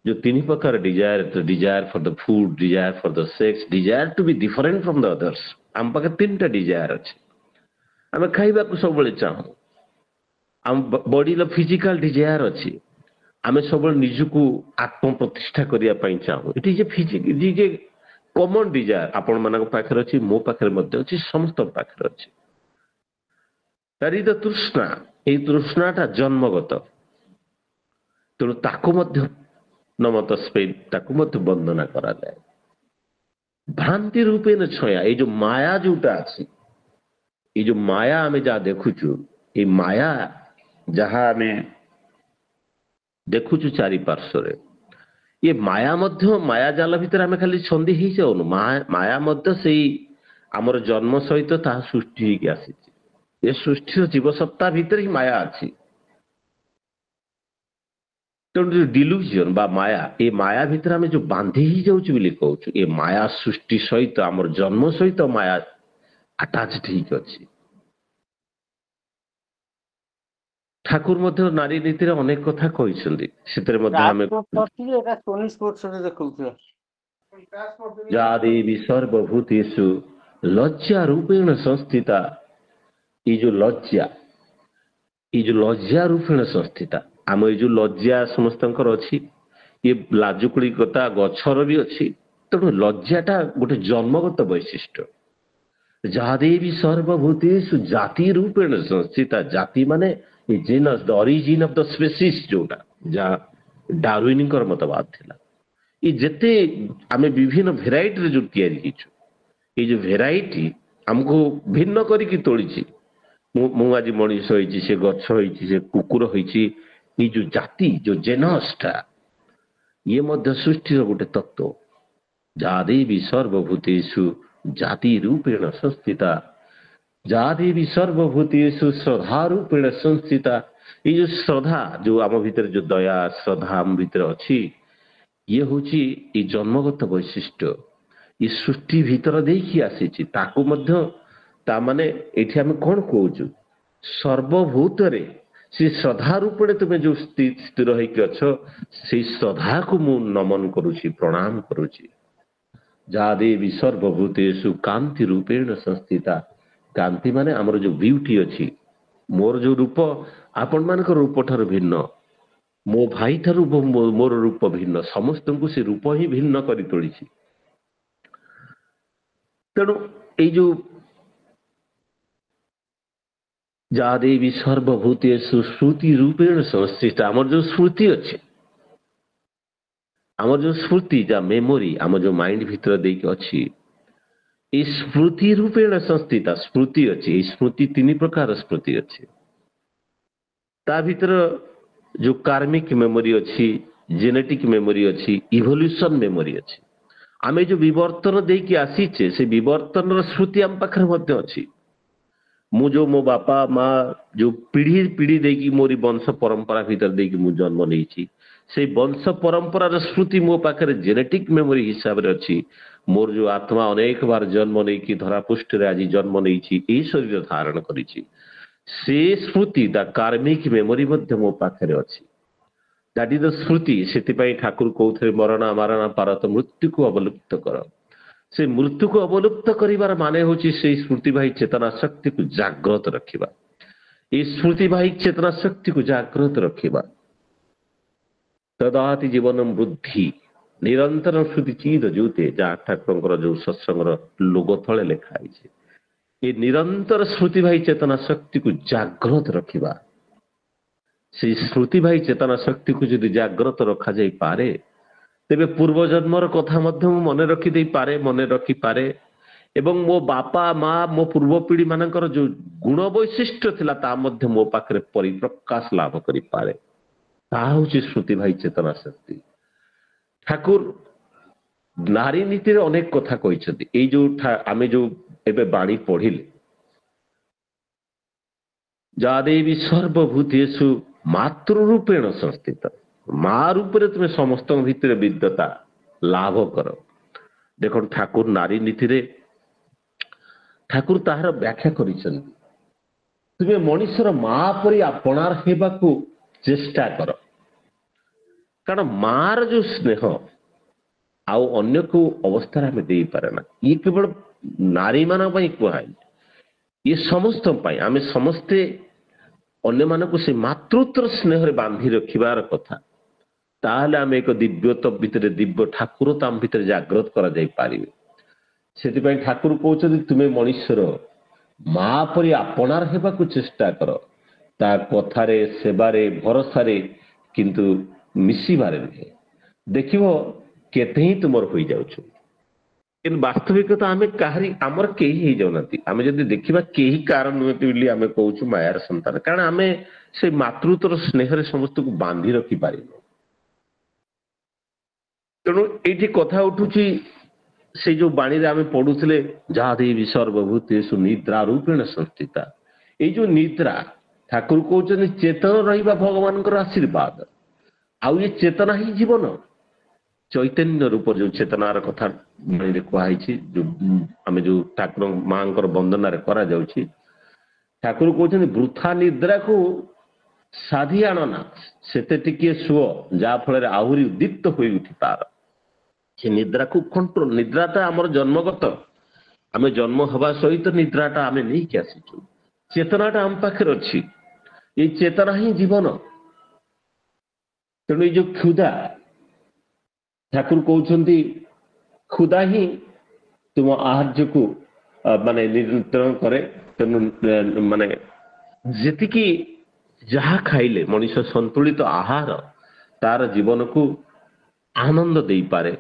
जो तीन प्रकार desire for the food desire for the sex desire to be different from the others आम पाखे तीन टा डिजायर अच्छे आम खाइबा को सब चाहूँ आम बॉडी फिजिकल डिजायर अच्छी आम सब निजको आत्म प्रतिष्ठा करने चाहूँ it is a common desire आपण मान पाखे अच्छी मो पाखे अच्छी समस्त पाखे अच्छी दैट इज द तृष्णा ये तृष्णाटा जन्मगत तेणु ताको मध्य नमः तस्मै ताको मध्य वंदना करा जाए भ्रांति रूपे न छया ये जो माया जोटा अच्छी ये जो माया आमे जहाँ देखुचु ये माया जहाँ आमे देखुचु चारि पार्श्व ये माया मध्य माया जाल भितर आमे खाली छंदी ही जाऊनु माया मध्य से आमर जन्म सहित ता सृष्टि होगी आसी ये सृष्टि जीव सत्ता भितर ही माया अच्छी ତେଣୁ ଯୋଉ ଡିଲୁଜନ ବା ମାୟା, ଏ ମାୟା ଭିତରେ ଆମେ ଯୋଉ ବାନ୍ଧି ହେଇଯାଉଛୁ ବୋଲି କହୁଛୁ, ଏ ମାୟା ସୃଷ୍ଟି ସହିତ ଆମର ଜନ୍ମ ସହିତ ମାୟା ଆଟାଚଡ ହେଇକି ଅଛି। ଠାକୁର ମଧ୍ୟ ନାରୀ ନୀତିରେ ଅନେକ କଥା କହିଛନ୍ତି, ସେଥିରେ ମଧ୍ୟ ଆମେ ଯା ଦେବୀ ସର୍ବଭୂତେଷୁ ଲଜ୍ଜା ରୂପେଣ ସଂସ୍ଥିତା, ଏଇ ଯୋଉ ଲଜ୍ଜା ରୂପେଣ ସଂସ୍ଥିତା, ଆମ ଏଇ ଯୋଉ ଲଜ୍ଜା ସମସ୍ତଙ୍କର ଅଛି, ଏ ଲାଜୁକୁଳିକତା ଗଛର ବି ଅଛି। ତେଣୁ ଲଜ୍ଜାଟା ଗୋଟେ ଜନ୍ମଗତ ବୈଶିଷ୍ଟ୍ୟ। ଯାହା ଦେବୀ ସର୍ବଭୂତେଷୁ ଜାତି ରୂପେଣ ସଂସ୍ଥିତା, ଜାତି ମାନେ a genus, the origin of the species, ଯୋଉଟା ଯାହା ଡାରୱିନଙ୍କର ମତବାଦ ଥିଲା। ଏ ଯେତେ ଆମେ ବିଭିନ୍ନ ଭେରାଇଟିରେ ଯୋଉ ତିଆରି ହେଇଛୁ, ଏଇ ଯୋଉ ଭେରାଇଟି ଆମକୁ ଭିନ୍ନ କରିକି ତୋଳିଛି। ମୁଁ ଆଜି ମଣିଷ ହେଇଛି, ସେ ଗଛ ହେଇଛି, ସେ କୁକୁର ହେଇଛି। ଏଇ ଯୋଉ ଜାତି, ଯୋଉ ଜେନସଟା, ଇଏ ମଧ୍ୟ ସୃଷ୍ଟିର ଗୋଟେ ତତ୍ତ୍ୱ। ଯା ଦେବୀ ସର୍ବଭୂତେଷୁ ଜାତି ରୂପେଣ ସଂସ୍ଥିତା, ଯା ଦେବୀ ସର୍ବଭୂତେଷୁ ଶ୍ରଦ୍ଧା ରୂପେଣ ସଂସ୍ଥିତା। ଏଇ ଯୋଉ ଶ୍ରଦ୍ଧା, ଯୋଉ ଆମ ଭିତରେ ଯୋଉ ଦୟା ଶ୍ରଦ୍ଧା ଆମ ଭିତରେ ଅଛି, ଇଏ ହଉଛି ଏଇ ଜନ୍ମଗତ ବୈଶିଷ୍ଟ୍ୟ। ଏ ସୃଷ୍ଟି ଭିତର ଦେଇକି ଆସିଛି, ତାକୁ ମଧ୍ୟ ତା ମାନେ ଏଠି ଆମେ କଣ କହୁଛୁ, ସର୍ବଭୂତରେ ସେ ଶ୍ରଦ୍ଧା ରୂପେ ତୁମେ ଯୋଉ ସ୍ଥିର ହେଇକି ଅଛ, ସେଇ ଶ୍ରଦ୍ଧାକୁ ମୁଁ ନମନ କରୁଛି, ପ୍ରଣାମ କରୁଛି। ଯା ଦେବୀ ସର୍ବଭୂତେଷୁ କାନ୍ତି ରୂପେଣ ସଂସ୍ଥିତା, କାନ୍ତି ମାନେ ଆମର ଯୋଉ ବିୟୁଟି ଅଛି, ମୋର ଯୋଉ ରୂପ ଆପଣମାନଙ୍କ ରୂପ ଠାରୁ ଭିନ୍ନ, ମୋ ଭାଇ ଠାରୁ ମୋର ରୂପ ଭିନ୍ନ, ସମସ୍ତଙ୍କୁ ସେ ରୂପ ହିଁ ଭିନ୍ନ କରି ତୋଳିଛି। ତେଣୁ ଏଇ ଯୋଉ ଯା ଦେବୀ ସର୍ବଭୂତେଷୁ ଶ୍ରୁତି ରୂପେଣ ସଂସ୍ଥିତା, ଆମର ଯୋଉ ସ୍ମୃତି ଅଛି, ଆମର ଯୋଉ ସ୍ମୃତି, ଯା ମେମୋରି ଆମ ଯୋଉ ମାଇଣ୍ଡ ଭିତରେ ଦେଇକି ଅଛି, এই ସ୍ମୃତି ରୂପେଣ ସଂସ୍ଥିତା, ସ୍ମୃତି ଅଛି। ଏଇ ସ୍ମୃତି ତିନି ପ୍ରକାର ସ୍ମୃତି ଅଛି। ତା ଭିତରେ ଯୋଉ କାର୍ମିକ ମେମୋରି ଅଛି, ଜେନେଟିକ ମେମୋରି ଅଛି, ଇଭଲ୍ୟୁସନ ମେମୋରି ଅଛି। ଆମେ ଯୋଉ ବିବର୍ତ୍ତନ ଦେଇକି ଆସିଛେ, ସେ ବିବର୍ତ୍ତନର ସ୍ମୃତି ଆମ ପାଖରେ ମଧ୍ୟ ଅଛି। ମୁଁ ଯୋଉ ମୋ ବାପା ମା ଯୋଉ ପିଢି ଦେଇକି ମୋରି ବଂଶ ପରମ୍ପରା ଭିତରେ ଦେଇକି ମୁଁ ଜନ୍ମ ନେଇଛି, ସେଇ ବଂଶ ପରମ୍ପରାର ସ୍ମୃତି ମୋ ପାଖରେ ଜେନେଟିକ ମେମୋରି ହିସାବରେ ଅଛି। ମୋର ଯୋଉ ଆତ୍ମା ଅନେକ ବାର ଜନ୍ମ ନେଇକି ଧରାପୃଷ୍ଠରେ ଆଜି ଜନ୍ମ ନେଇଛି, ଏଇ ଶରୀର ଧାରଣ କରିଛି, ସେ ସ୍ମୃତି, ତା କାର୍ମିକ ମେମୋରି ମଧ୍ୟ ମୋ ପାଖରେ ଅଛି। ଦ୍ୟାଟ୍ ଇଜ ଦ ସ୍ମୃତି। ସେଥିପାଇଁ ଠାକୁର କହୁଥିଲେ ମରଣା ମାରଣା ପାରତ ମୃତ୍ୟୁକୁ ଅବଲୁପ୍ତ କର। ସେ ମୃତ୍ୟୁକୁ ଅବଲୁପ୍ତ କରିବାର ମାନେ ହଉଛି ସେଇ ସ୍ମୃତିବାହୀ ଚେତନା ଶକ୍ତିକୁ ଜାଗ୍ରତ ରଖିବା। ଏଇ ସ୍ମୃତିବାହୀ ଚେତନା ଶକ୍ତିକୁ ଜାଗ୍ରତ ରଖିବା। ତଦାତି ଜୀବନ ବୃଦ୍ଧି ନିରନ୍ତର ସ୍ମୃତି ଚିର ଜ୍ୟୋତେ, ଯାହା ଠାକୁରଙ୍କର ଯୋଉ ସତ୍ସଙ୍ଗର ଲୋଗ ତଳେ ଲେଖା ହେଇଛି। ଏ ନିରନ୍ତର ସ୍ମୃତିବାହୀ ଚେତନା ଶକ୍ତିକୁ ଜାଗ୍ରତ ରଖିବା। ସେଇ ସ୍ମୃତିବାହୀ ଚେତନା ଶକ୍ତିକୁ ଯଦି ଜାଗ୍ରତ ରଖାଯାଇପାରେ, ତେବେ ପୂର୍ବଜନ୍ମର କଥା ମଧ୍ୟ ମୁଁ ମନେ ରଖିପାରେ ଏବଂ ମୋ ବାପା ମା ମୋ ପୂର୍ବ ପିଢି ମାନଙ୍କର ଯୋଉ ଗୁଣ ବୈଶିଷ୍ଟ୍ୟ ଥିଲା, ତା ମଧ୍ୟ ମୋ ପାଖରେ ପରିପ୍ରକାଶ ଲାଭ କରିପାରେ। ତାହା ହଉଛି ସ୍ମୃତିବାହୀ ଚେତନା ଶକ୍ତି। ଠାକୁର ନାରୀ ନୀତିରେ ଅନେକ କଥା କହିଛନ୍ତି। ଏଇ ଯୋଉ ଆମେ ଯୋଉ ଏବେ ବାଣୀ ପଢିଲେ, ଯା ଦେବୀ ସର୍ବଭୂତେଷୁ ମାତୃ ରୂପେଣ ସଂସ୍ଥିତ, ମା ରୂପରେ ତୁମେ ସମସ୍ତଙ୍କ ଭିତରେ ବିଦ୍ୟତା ଲାଭ କର। ଦେଖନ୍ତୁ ଠାକୁର ନାରୀ ନୀତିରେ ଠାକୁର ତାହାର ବ୍ୟାଖ୍ୟା କରିଛନ୍ତି। ତୁମେ ମଣିଷର ମା ପରି ଆପଣାର ହେବାକୁ ଚେଷ୍ଟା କର। କାରଣ ମାର ଯୋଉ ସ୍ନେହ ଆଉ ଅନ୍ୟ କୋଉ ଅବସ୍ଥାରେ ଆମେ ଦେଇପାରେ ନା। ଇଏ କେବଳ ନାରୀ ମାନଙ୍କ ପାଇଁ କୁହାଯାଇଛି, ଇଏ ସମସ୍ତଙ୍କ ପାଇଁ। ଆମେ ସମସ୍ତେ ଅନ୍ୟମାନଙ୍କୁ ସେ ମାତୃତ୍ୱର ସ୍ନେହରେ ବାନ୍ଧି ରଖିବାର କଥା। ତାହେଲେ ଆମେ ଏକ ଦିବ୍ୟତ୍ୱ ଭିତରେ, ଦିବ୍ୟ ଠାକୁରତ୍ୱ ଆମ ଭିତରେ ଜାଗ୍ରତ କରାଯାଇ ପାରିବେ। ସେଥିପାଇଁ ଠାକୁର କହୁଛନ୍ତି ତୁମେ ମଣିଷର ମା ପରି ଆପଣାର ହେବାକୁ ଚେଷ୍ଟା କର। ତା କଥାରେ, ସେବାରେ, ଭରସାରେ, କିନ୍ତୁ ମିଶିବାରେ ନୁହେଁ। ଦେଖିବ କେତେ ହିଁ ତୁମର ହୋଇଯାଉଛୁ। କିନ୍ତୁ ବାସ୍ତବିକତା ଆମେ ଆମର କେହି ହେଇଯାଉନାହାନ୍ତି। ଆମେ ଯଦି ଦେଖିବା କେହି କାହାର ନୁହନ୍ତି ବୋଲି ଆମେ କହୁଛୁ ମାୟାର ସନ୍ତାନ। କାରଣ ଆମେ ସେ ମାତୃତ୍ୱର ସ୍ନେହରେ ସମସ୍ତଙ୍କୁ ବାନ୍ଧି ରଖିପାରିବୁ। ତେଣୁ ଏଇଠି କଥା ଉଠୁଛି, ସେଇ ଯୋଉ ବାଣୀରେ ଆମେ ପଢୁଥିଲେ, ଯାହା ଦେବୀ ସର୍ବଭୂତେଷୁ ନିଦ୍ରା ରୂପେଣ ସଂସ୍ଥିତା। ଏଇ ଯୋଉ ନିଦ୍ରା, ଠାକୁର କହୁଛନ୍ତି ଚେତନ ରହିବା ଭଗବାନଙ୍କର ଆଶୀର୍ବାଦ। ଆଉ ଏ ଚେତନା ହିଁ ଜୀବନ। ଚୈତନ୍ୟ ରୂପ ଯୋଉ ଚେତନାର କଥା ବାଣୀରେ କୁହାଯାଇଛି, ଆମେ ଯୋଉ ଠାକୁର ମାଙ୍କର ବନ୍ଦନାରେ କରାଯାଉଛି, ଠାକୁର କହୁଛନ୍ତି ବୃଥା ନିଦ୍ରାକୁ ସାଧି ଆଣନା, ସେତେ ଟିକିଏ ଶୁଅ ଯାହା ଫଳରେ ଆହୁରି ଉଦ୍ଦୀପ୍ତ ହୋଇ ଉଠିପାର। ସେ ନିଦ୍ରାକୁ କଣ୍ଟ୍ରୋଲ, ନିଦ୍ରାଟା ଆମର ଜନ୍ମଗତ, ଆମେ ଜନ୍ମ ହେବା ସହିତ ନିଦ୍ରାଟା ଆମେ ନେଇକି ଆସିଛୁ। ଚେତନାଟା ଆମ ପାଖରେ ଅଛି, ଏଇ ଚେତନା ହିଁ ଜୀବନ। ତେଣୁ ଏଇ ଯୋଉ କ୍ଷୁଧା, ଠାକୁର କହୁଛନ୍ତି କ୍ଷୁଧା ହିଁ ତୁମ ଆହାର୍ଯ୍ୟକୁ ମାନେ ନିୟନ୍ତ୍ରଣ କରେ। ତେଣୁ ମାନେ ଯେତିକି ଯାହା ଖାଇଲେ ମଣିଷ ସନ୍ତୁଳିତ ଆହାର ତାର ଜୀବନକୁ ଆନନ୍ଦ ଦେଇପାରେ,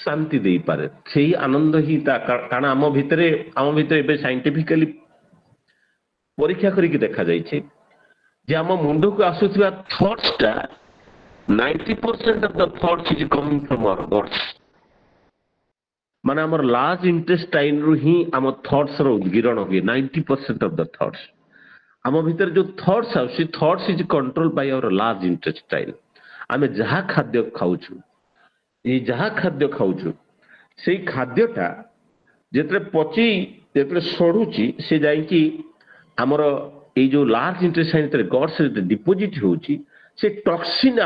ଶାନ୍ତି ଦେଇପାରେ। ସେଇ ଆନନ୍ଦ ହିଁ କାରଣ ଆମ ଭିତରେ ଏବେ ସାଇଣ୍ଟିଫିକାଲି ପରୀକ୍ଷା କରିକି ଦେଖାଯାଇଛି ଯେ ଆମ ମୁଣ୍ଡକୁ ଆସୁଥିବା ଥଟ୍ସଟା 90% of the thoughts is coming from our thoughts। ମାନେ ଆମର ଲାର୍ଜ ଇଣ୍ଟେଷ୍ଟାଇନରୁ ହିଁ ଆମ ଥଟ୍ସର ଉଦ୍ଗୀରଣ ହୁଏ। 90% of the thoughts ଆମ ଭିତରେ ଯୋଉ ଥଟ୍ସ ଆସୁଛି, thoughts is control by our large intestine. ଆମେ ଯାହା ଖାଦ୍ୟ ଖାଉଛୁ, ଯାହା ଖାଦ୍ୟ ଖାଉଛୁ, ସେଇ ଖାଦ୍ୟଟା ଯେତେବେଳେ ପଚି ଯେତେବେଳେ ସଢୁଛି, ସେ ଯାଇକି ଆମର ଏଇ ଯୋଉ ଲାର୍ଜ ଇଣ୍ଟେଷ୍ଟାଇନ ଭିତରେ ଗଟ୍ସରେ ଡିପୋଜିଟ୍ ହେଉଛି, ସେ ଟକ୍ସିନ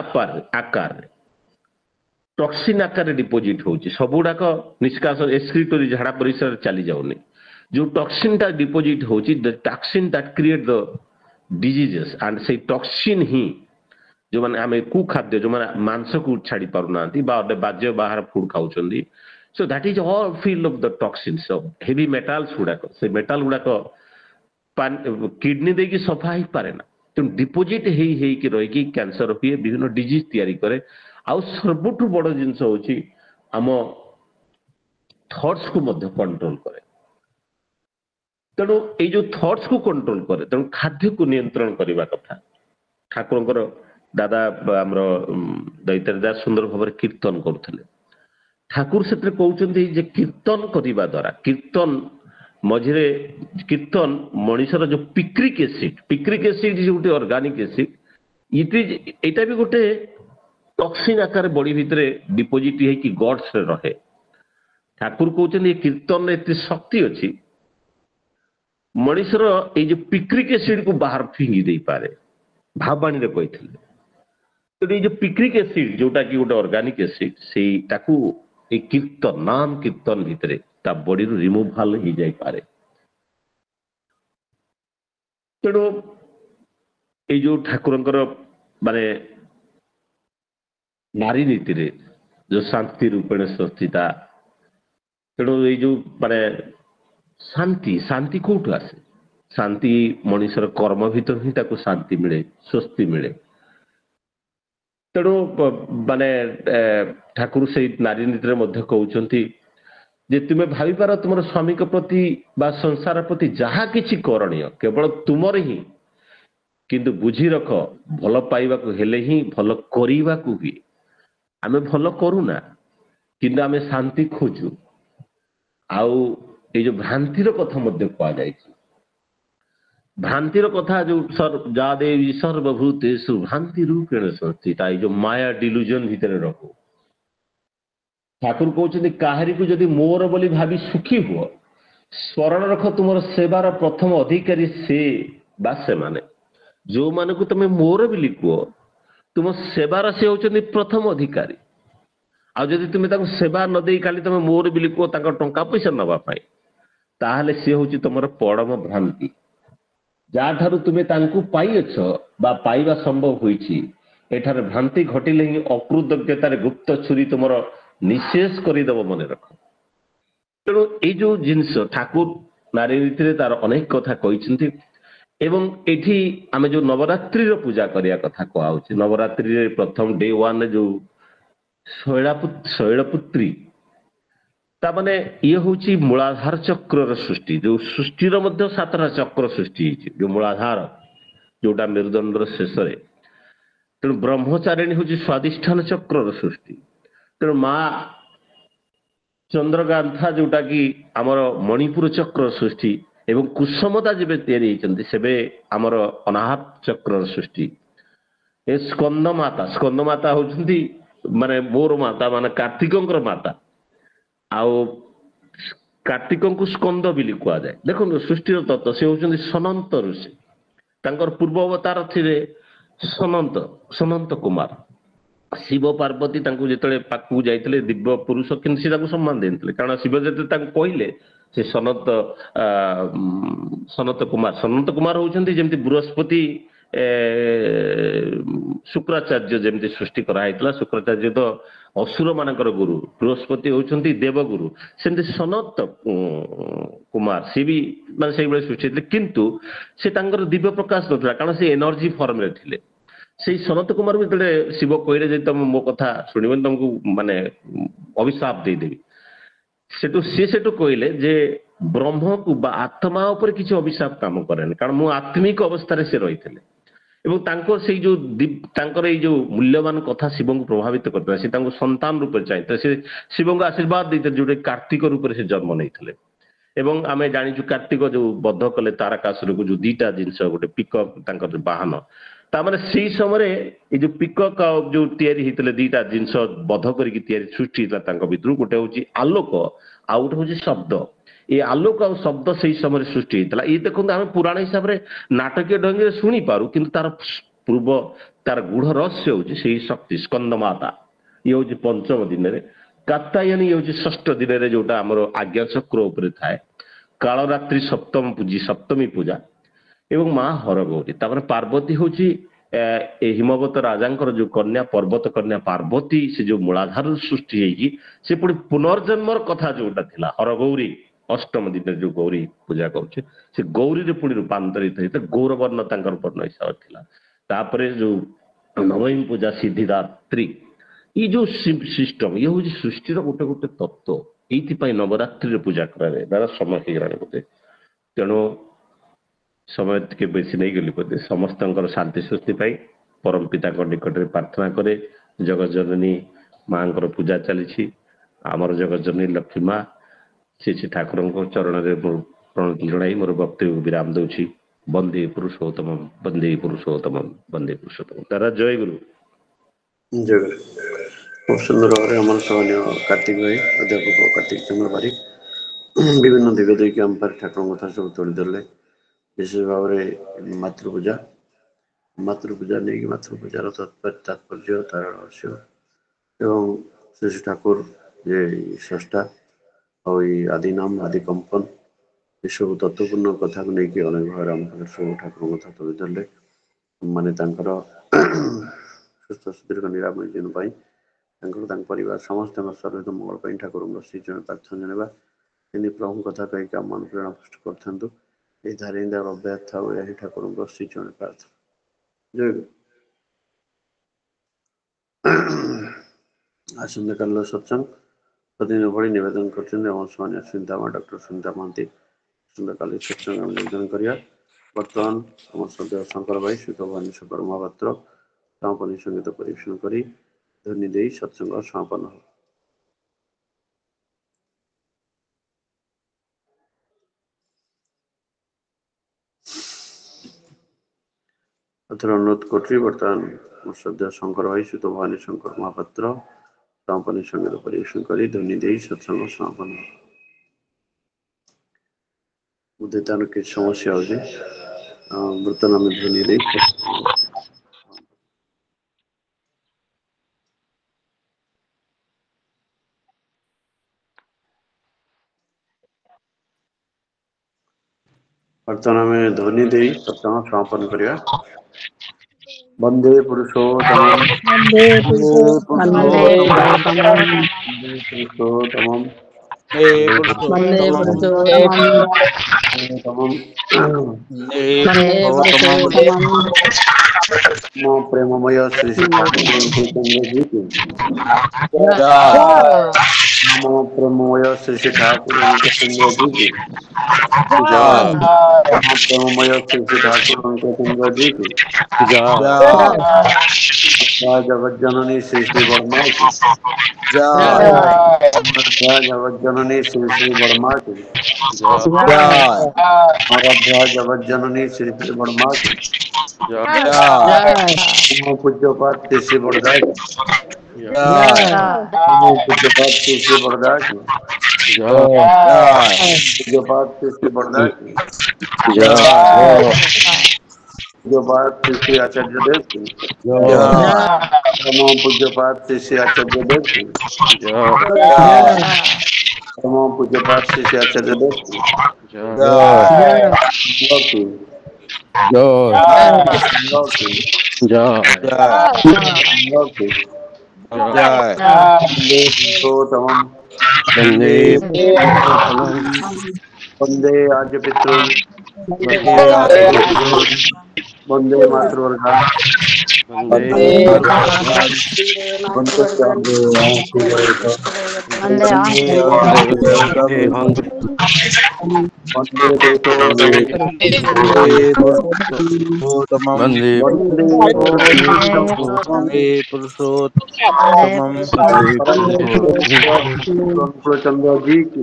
ଆକାରରେ ଡିପୋଜିଟ୍ ହେଉଛି। ସବୁଗୁଡାକ ନିଷ୍କାସନ ଏକ୍ସକ୍ରିଟୋରୀ ଝାଡା ପରିସ୍ରାରେ ଚାଲି ଯାଉନି। ଯୋଉ ଟକ୍ସିନଟା ଡିପୋଜିଟ୍ ହେଉଛି, the toxin that create the diseases, and ସେଇ ଟକ୍ସିନ ହିଁ ଯୋଉମାନେ ଆମେ କୁଖାଦ୍ୟ, ଯୋଉମାନେ ମାଂସକୁ ଛାଡି ପାରୁନାହାନ୍ତି ବା ବାଜ୍ୟ ବାହାର ଫୁଡ ଖାଉଛନ୍ତି, so that is all fill of the toxins of heavy metals ଗୁଡାକ। ସେ ମେଟାଲ ଗୁଡାକ କିଡନୀ ଦେଇକି ସଫା ହେଇପାରେ ନା, ତେଣୁ ଡିପୋଜିଟ୍ ହେଇକି ରହିକି କ୍ୟାନ୍ସର ହୁଏ, ବିଭିନ୍ନ ଡିଜିଜ୍ ତିଆରି କରେ। ଆଉ ସବୁଠୁ ବଡ ଜିନିଷ ହଉଛି ଆମ ଥଟ୍ସକୁ ମଧ୍ୟ କଣ୍ଟ୍ରୋଲ କରେ। ତେଣୁ ଏଇ ଯୋଉ ଥଟ୍ସକୁ କଣ୍ଟ୍ରୋଲ କରେ, ତେଣୁ ଖାଦ୍ୟକୁ ନିୟନ୍ତ୍ରଣ କରିବା କଥା। ଠାକୁରଙ୍କର ଦାଦା ଆମର ଦୈତାରୀ ଦାସ ସୁନ୍ଦର ଭାବରେ କୀର୍ତ୍ତନ କରୁଥିଲେ। ଠାକୁର ସେଥିରେ କହୁଛନ୍ତି ଯେ କୀର୍ତ୍ତନ କରିବା ଦ୍ୱାରା, କୀର୍ତ୍ତନ ମଝିରେ କୀର୍ତ୍ତନ ମଣିଷର ଯୋଉ ପିକ୍ରିକ୍ ଏସିଡ ଯୋଉଠି ଅର୍ଗାନିକ ଏସିଡ, ଏଇଟା ବି ଗୋଟେ ଟକ୍ସିନ ଆକାରରେ ବଡି ଭିତରେ ଡିପୋଜିଟ୍ ହେଇକି ଗଟ୍ସରେ ରହେ। ଠାକୁର କହୁଛନ୍ତି ଏ କୀର୍ତ୍ତନରେ ଏତେ ଶକ୍ତି ଅଛି, ମଣିଷର ଏଇ ଯୋଉ ପିକ୍ରିକ୍ ଏସିଡକୁ ବାହାର ଫିଙ୍ଗି ଦେଇପାରେ, ଭାବାଣୀରେ କହିଥିଲେ। ତେଣୁ ଏଇ ଯୋଉ ପିକ୍ରିକ୍ ଏସିଡ ଯୋଉଟା କି ଗୋଟେ ଅର୍ଗାନିକ ଏସିଡ, ସେଇଟାକୁ ଏଇ କୀର୍ତ୍ତନ ନାମ କୀର୍ତ୍ତନ ଭିତରେ ତା ବଡିରୁ ରିମୁଭାଲ ହେଇଯାଇପାରେ। ତେଣୁ ଏଇ ଯୋଉ ଠାକୁରଙ୍କର ମାନେ ନାରୀ ନୀତିରେ ଯୋଉ ଶାନ୍ତି ରୂପେଣ ସଂସ୍ଥିତା, ତେଣୁ ଏଇ ଯୋଉ ମାନେ ଶାନ୍ତି କୋଉଠୁ ଆସେ? ଶାନ୍ତି ମଣିଷର କର୍ମ ଭିତରୁ ହିଁ ତାକୁ ଶାନ୍ତି ମିଳେ, ସ୍ୱସ୍ତି ମିଳେ। ତେଣୁ ମାନେ ଠାକୁର ସେଇ ନାରୀ ନୀତିରେ ମଧ୍ୟ କହୁଛନ୍ତି ଯେ ତୁମେ ଭାବିପାର ତୁମର ସ୍ୱାମୀଙ୍କ ପ୍ରତି ବା ସଂସାର ପ୍ରତି ଯାହା କିଛି କରଣୀୟ କେବଳ ତୁମର ହିଁ, କିନ୍ତୁ ବୁଝି ରଖ ଭଲ ପାଇବାକୁ ହେଲେ ହିଁ ଭଲ କରିବାକୁ ହୁଏ। ଆମେ ଭଲ କରୁନା, କିନ୍ତୁ ଆମେ ଶାନ୍ତି ଖୋଜୁ। ଆଉ ଏଇ ଯୋଉ ଭ୍ରାନ୍ତିର କଥା ମଧ୍ୟ କୁହାଯାଇଛି, ଭ୍ରାନ୍ତିର କଥା ଯୋଉ ଯା ଦେବୀ ସର୍ବଭୂତେଷୁ ଭ୍ରାନ୍ତି ରୂପେଣ ସଂସ୍ଥିତା, ଏଇ ଯୋଉ ମାୟା ଡିଲୁଜନ ଭିତରେ ରହୁ। ଠାକୁର କହୁଛନ୍ତି କାହାରିକୁ ଯଦି ମୋର ବୋଲି ଭାବି ସୁଖୀ ହୁଅ, ସ୍ମରଣ ରଖ ତୁମର ସେବାର ପ୍ରଥମ ଅଧିକାରୀ ସେ ବା ସେମାନେ। ଯୋଉମାନଙ୍କୁ ତମେ ମୋର ବୋଲି କୁହ, ତୁମ ସେବାର ସେ ହଉଛନ୍ତି ପ୍ରଥମ ଅଧିକାରୀ। ଆଉ ଯଦି ତୁମେ ତାଙ୍କୁ ସେବା ନ ଦେଇ ଖାଲି ତମେ ମୋର ବୋଲି କୁହ ତାଙ୍କ ଟଙ୍କା ପଇସା ନେବା ପାଇଁ, ତାହେଲେ ସିଏ ହଉଛି ତମର ପରମ ଭ୍ରାନ୍ତି। ଯାହାଠାରୁ ତୁମେ ତାଙ୍କୁ ପାଇଅଛ ବା ପାଇବା ସମ୍ଭବ ହୋଇଛି, ଏଠାରେ ଭ୍ରାନ୍ତି ଘଟିଲେ ହିଁ ଅକୃତଜ୍ଞତାରେ ଗୁପ୍ତ ଛୁରୀ ତୁମର ନିଶେଷ କରିଦେବ, ମନେ ରଖ। ତେଣୁ ଏଇ ଯୋଉ ଜିନିଷ ଠାକୁର ନାରୀ ନୀତିରେ ତାର ଅନେକ କଥା କହିଛନ୍ତି। ଏବଂ ଏଠି ଆମେ ଯୋଉ ନବରାତ୍ରିର ପୂଜା କରିବା କଥା କୁହାହଉଛି, ନବରାତ୍ରିରେ ପ୍ରଥମ ଡେ 1ରେ ଯୋଉ ଶୈଳପୁତ୍ରୀ, ତାମାନେ ଇଏ ହଉଛି ମୂଳାଧାର ଚକ୍ରର ସୃଷ୍ଟି। ଯୋଉ ସୃଷ୍ଟିର ମଧ୍ୟ 7ଟା ଚକ୍ର ସୃଷ୍ଟି ହେଇଛି, ଯୋଉ ମୂଳାଧାର ଯୋଉଟା ମେରୁଦଣ୍ଡର ଶେଷରେ। ତେଣୁ ବ୍ରହ୍ମଚାରିଣୀ ହଉଛି ସ୍ୱାଧିଷ୍ଠାନ ଚକ୍ରର ସୃଷ୍ଟି। ତେଣୁ ମା ଚନ୍ଦ୍ରଗାନ୍ଥା ଯୋଉଟା କି ଆମର ମଣିପୁର ଚକ୍ର ସୃଷ୍ଟି, ଏବଂ କୁସମତା ଯେବେ ତିଆରି ହେଇଛନ୍ତି ସେବେ ଆମର ଅନାହତ ଚକ୍ରର ସୃଷ୍ଟି। ए स्कंद माता होउछंती माने मोर माता माने कार्तिकंकर माता आउ कार्तिकंकु स्कंद बिली कुआ जाए। देखो सृष्टिर तत्व से होउछंती सनंत ऋषि तांकर पूर्व अवतार थिले सनंत कुमार शिव पार्वती तांको जेतले पाकु जाइतले दिव्य पुरुष किन से तांको सम्मान देनतले कारण शिव जेते तांको कहिले से सनत कुमार होउछंती जेमति बृहस्पति शुक्राचार्य जेमति सृष्टि करा हैतला शुक्राचार्य तो असुर मानकर गुरु बृहस्पति होउछंती देवगुरु सेमति सनत कुमार से भी माने सेइ बेले सृष्टि थिले किंतु से तांकर दिव्य प्रकाश नथला कारण से एनर्जी फॉर्म रे थिले से सनत कुमार भी शिव कहले जे तुम मो कथा सुनिबन तुमको माने अभिशाप दे देबी सेटू कहले जे ब्रह्म को आत्मा ऊपर किसी अभिशाप काम करेन कारण मु आत्मिक अवस्था से रही एवं तांको से जो तांकर ये जो मूल्यवान कथा शिव को प्रभावित करता से तांको संतान रूप चाहिए से शिव को आशीर्वाद देते जोटे कार्तिक रूप से जन्म नहीं एवं आमे जानिछु कार्तिक जो बद्ध कले तारकासुर को जो दीटा जिनस गोटे पिकअप तांकर वाहन तामाने से समय ये जो पिकअप जो तैयारी होते दीटा जिनस बद्ध करके तैयारी सृष्टि भीतर गोटे हूँ आलोक आ गोटे हूँ शब्द ये आलोक आ शब्द से समय सृष्टि होता ये देखो आम पुराण हिसाब से नाटकीय ढंग से शुणी पारू कि तार पूर्व तार गूढ़ रहस्य हूँ से शक्ति स्कंद माता ये हूँ पंचम दिन में कात्यायनी ये हूँ षष्ठ दिन में जोटा आम आज्ञा चक्र उपर थाए कालरात्रि सप्तमी पूजा एवं माँ हरगौरी पार्वती हूँ हिमवत राजा जो कन्या पर्वत कन्या पार्वती से जो मूलाधार सृष्टि होगी से पुणी पुनर्जन्मर कथा जोटा थिला हरगौरी अष्टम दिन जो गौरी पूजा करुचे से गौरी रे पुणी रूपांतरित होता गौरवर्ण वर्ण हिसाब थिला तापरे जो नवमी पूजा सिद्धिदात्री ये जो सिस्टम ये हूँ सृष्टि गोटे गोटे तत्व ये नवरात्रि पूजा कराए दादा समय हो गलानी बोधे तेणु समय के बेसी नहीं गली बोधे समस्त शांति सृष्टि परम पिता निकट में प्रार्थना करे जगत जननी माँ पूजा चली आमर जगत जननी लक्ष्मी माँ श्री ठाकुर चरण में प्रणति जन मोर वक्तव्य विराम दूसरी वंदे पुरुषोत्तम वंदे पुरुषोत्तम वंदे पुरुषोत्तम तारा जय गुरु जय गुरु खूब सुंदर भाव आम सहनीय कार्तिक भाई अध्यापक कार्तिक चंद्र बारिक विभिन्न दिग देकी आम पर ठाकुर कथा सब तोड़देले विशेष भाव में मातृपूजा नहीं मातृपूजार तात्पर्य तार रहस्य एवं श्री ठाकुर ये स्रष्टा और आदि नाम आदि कंपन ये सब तत्वपूर्ण कथा को लेकिन अनेक भाव आम पाखे सब ठाकुर कथा तोड़देले माने सुस्थ सुदीर्घ निरामय दिन परिवार समस्त सर्वित मंगल ठाकुर श्रीचरण प्रार्थना जनवा इन प्रभु कथा कहीं आम मन प्रेरणा पुष्ट कर धारे अभ्यास था यही ठाकुर श्रीचरण प्रार्थना जय आसंता काल सत्संग प्रतिदिन भली निवेदन कर सुनीता डॉक्टर सुनीता महांती आसंता काल सत्संग आम निवेदन करिया बर्तमान आम श्रद्धेय शंकर भाई श्री भुवनेश्वर महापात्र समापन संगीत परिवेशन करी ध्वनि दे सत्संग समापन हो। अनुरोध कर बर्तमान श्रद्धेय शंकर भाई श्री भुवनेश्वर महापात्र समापन संगीत परिवेशन करी ध्वनि दे सत्संग समापन हो। उद्यतान किसी समस्या हो बर्तमान ध्वनि दे बर्तमान में ध्वनि दे सत्संग समापन करिया वंदे पुरुषोत्तम प्रेममय श्री प्रेममय श्री ठाकुर प्रेममय श्री श्री ठाकुर अंकचंद्र जी की जगत जननी श्री श्री वर्मा की जगत जननी श्री श्री वर्मा की जगत जननी श्री श्री वर्मा की पूज्यपाद श्री श्री वर्धा की पूज्यपाद श्री श्री वर्धा की पूज्यपाद श्री श्री वर्धा की पूज्यपाद श्री श्री आचार्य देव की पूज्यपाद श्री श्री आचार्य देव की पूज्यपाद श्री श्री आचार्य देव की वंदे आद्य पितृ वंदे मातृवर्गा वंदे चंद्र जी की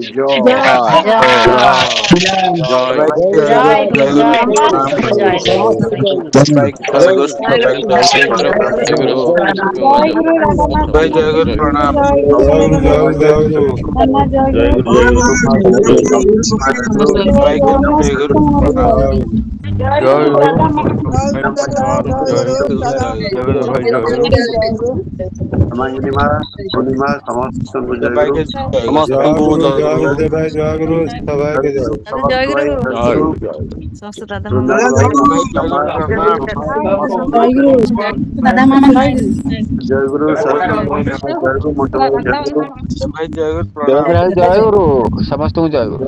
जय गुरु समस्त जय गुरु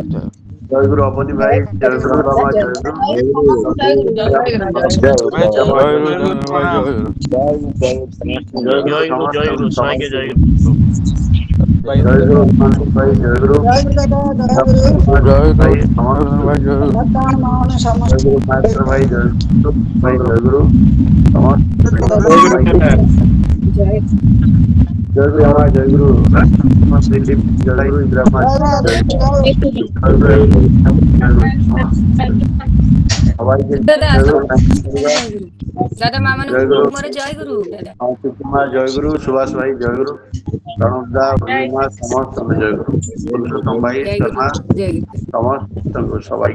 जय गुरु अपनी भाई जय गुरु बाबा जय गुरु भाई जय गुरु भाई जय गुरु जय गुरु हमारा जय गुरु दिलीप जय गुरु ब्रह्मा जय गुरु जय गुरु सुभाष भाई जय गुरु प्रणवदा समस्त जय गुरु पुरुषोत्तम भाई शर्मा समस्त सबाई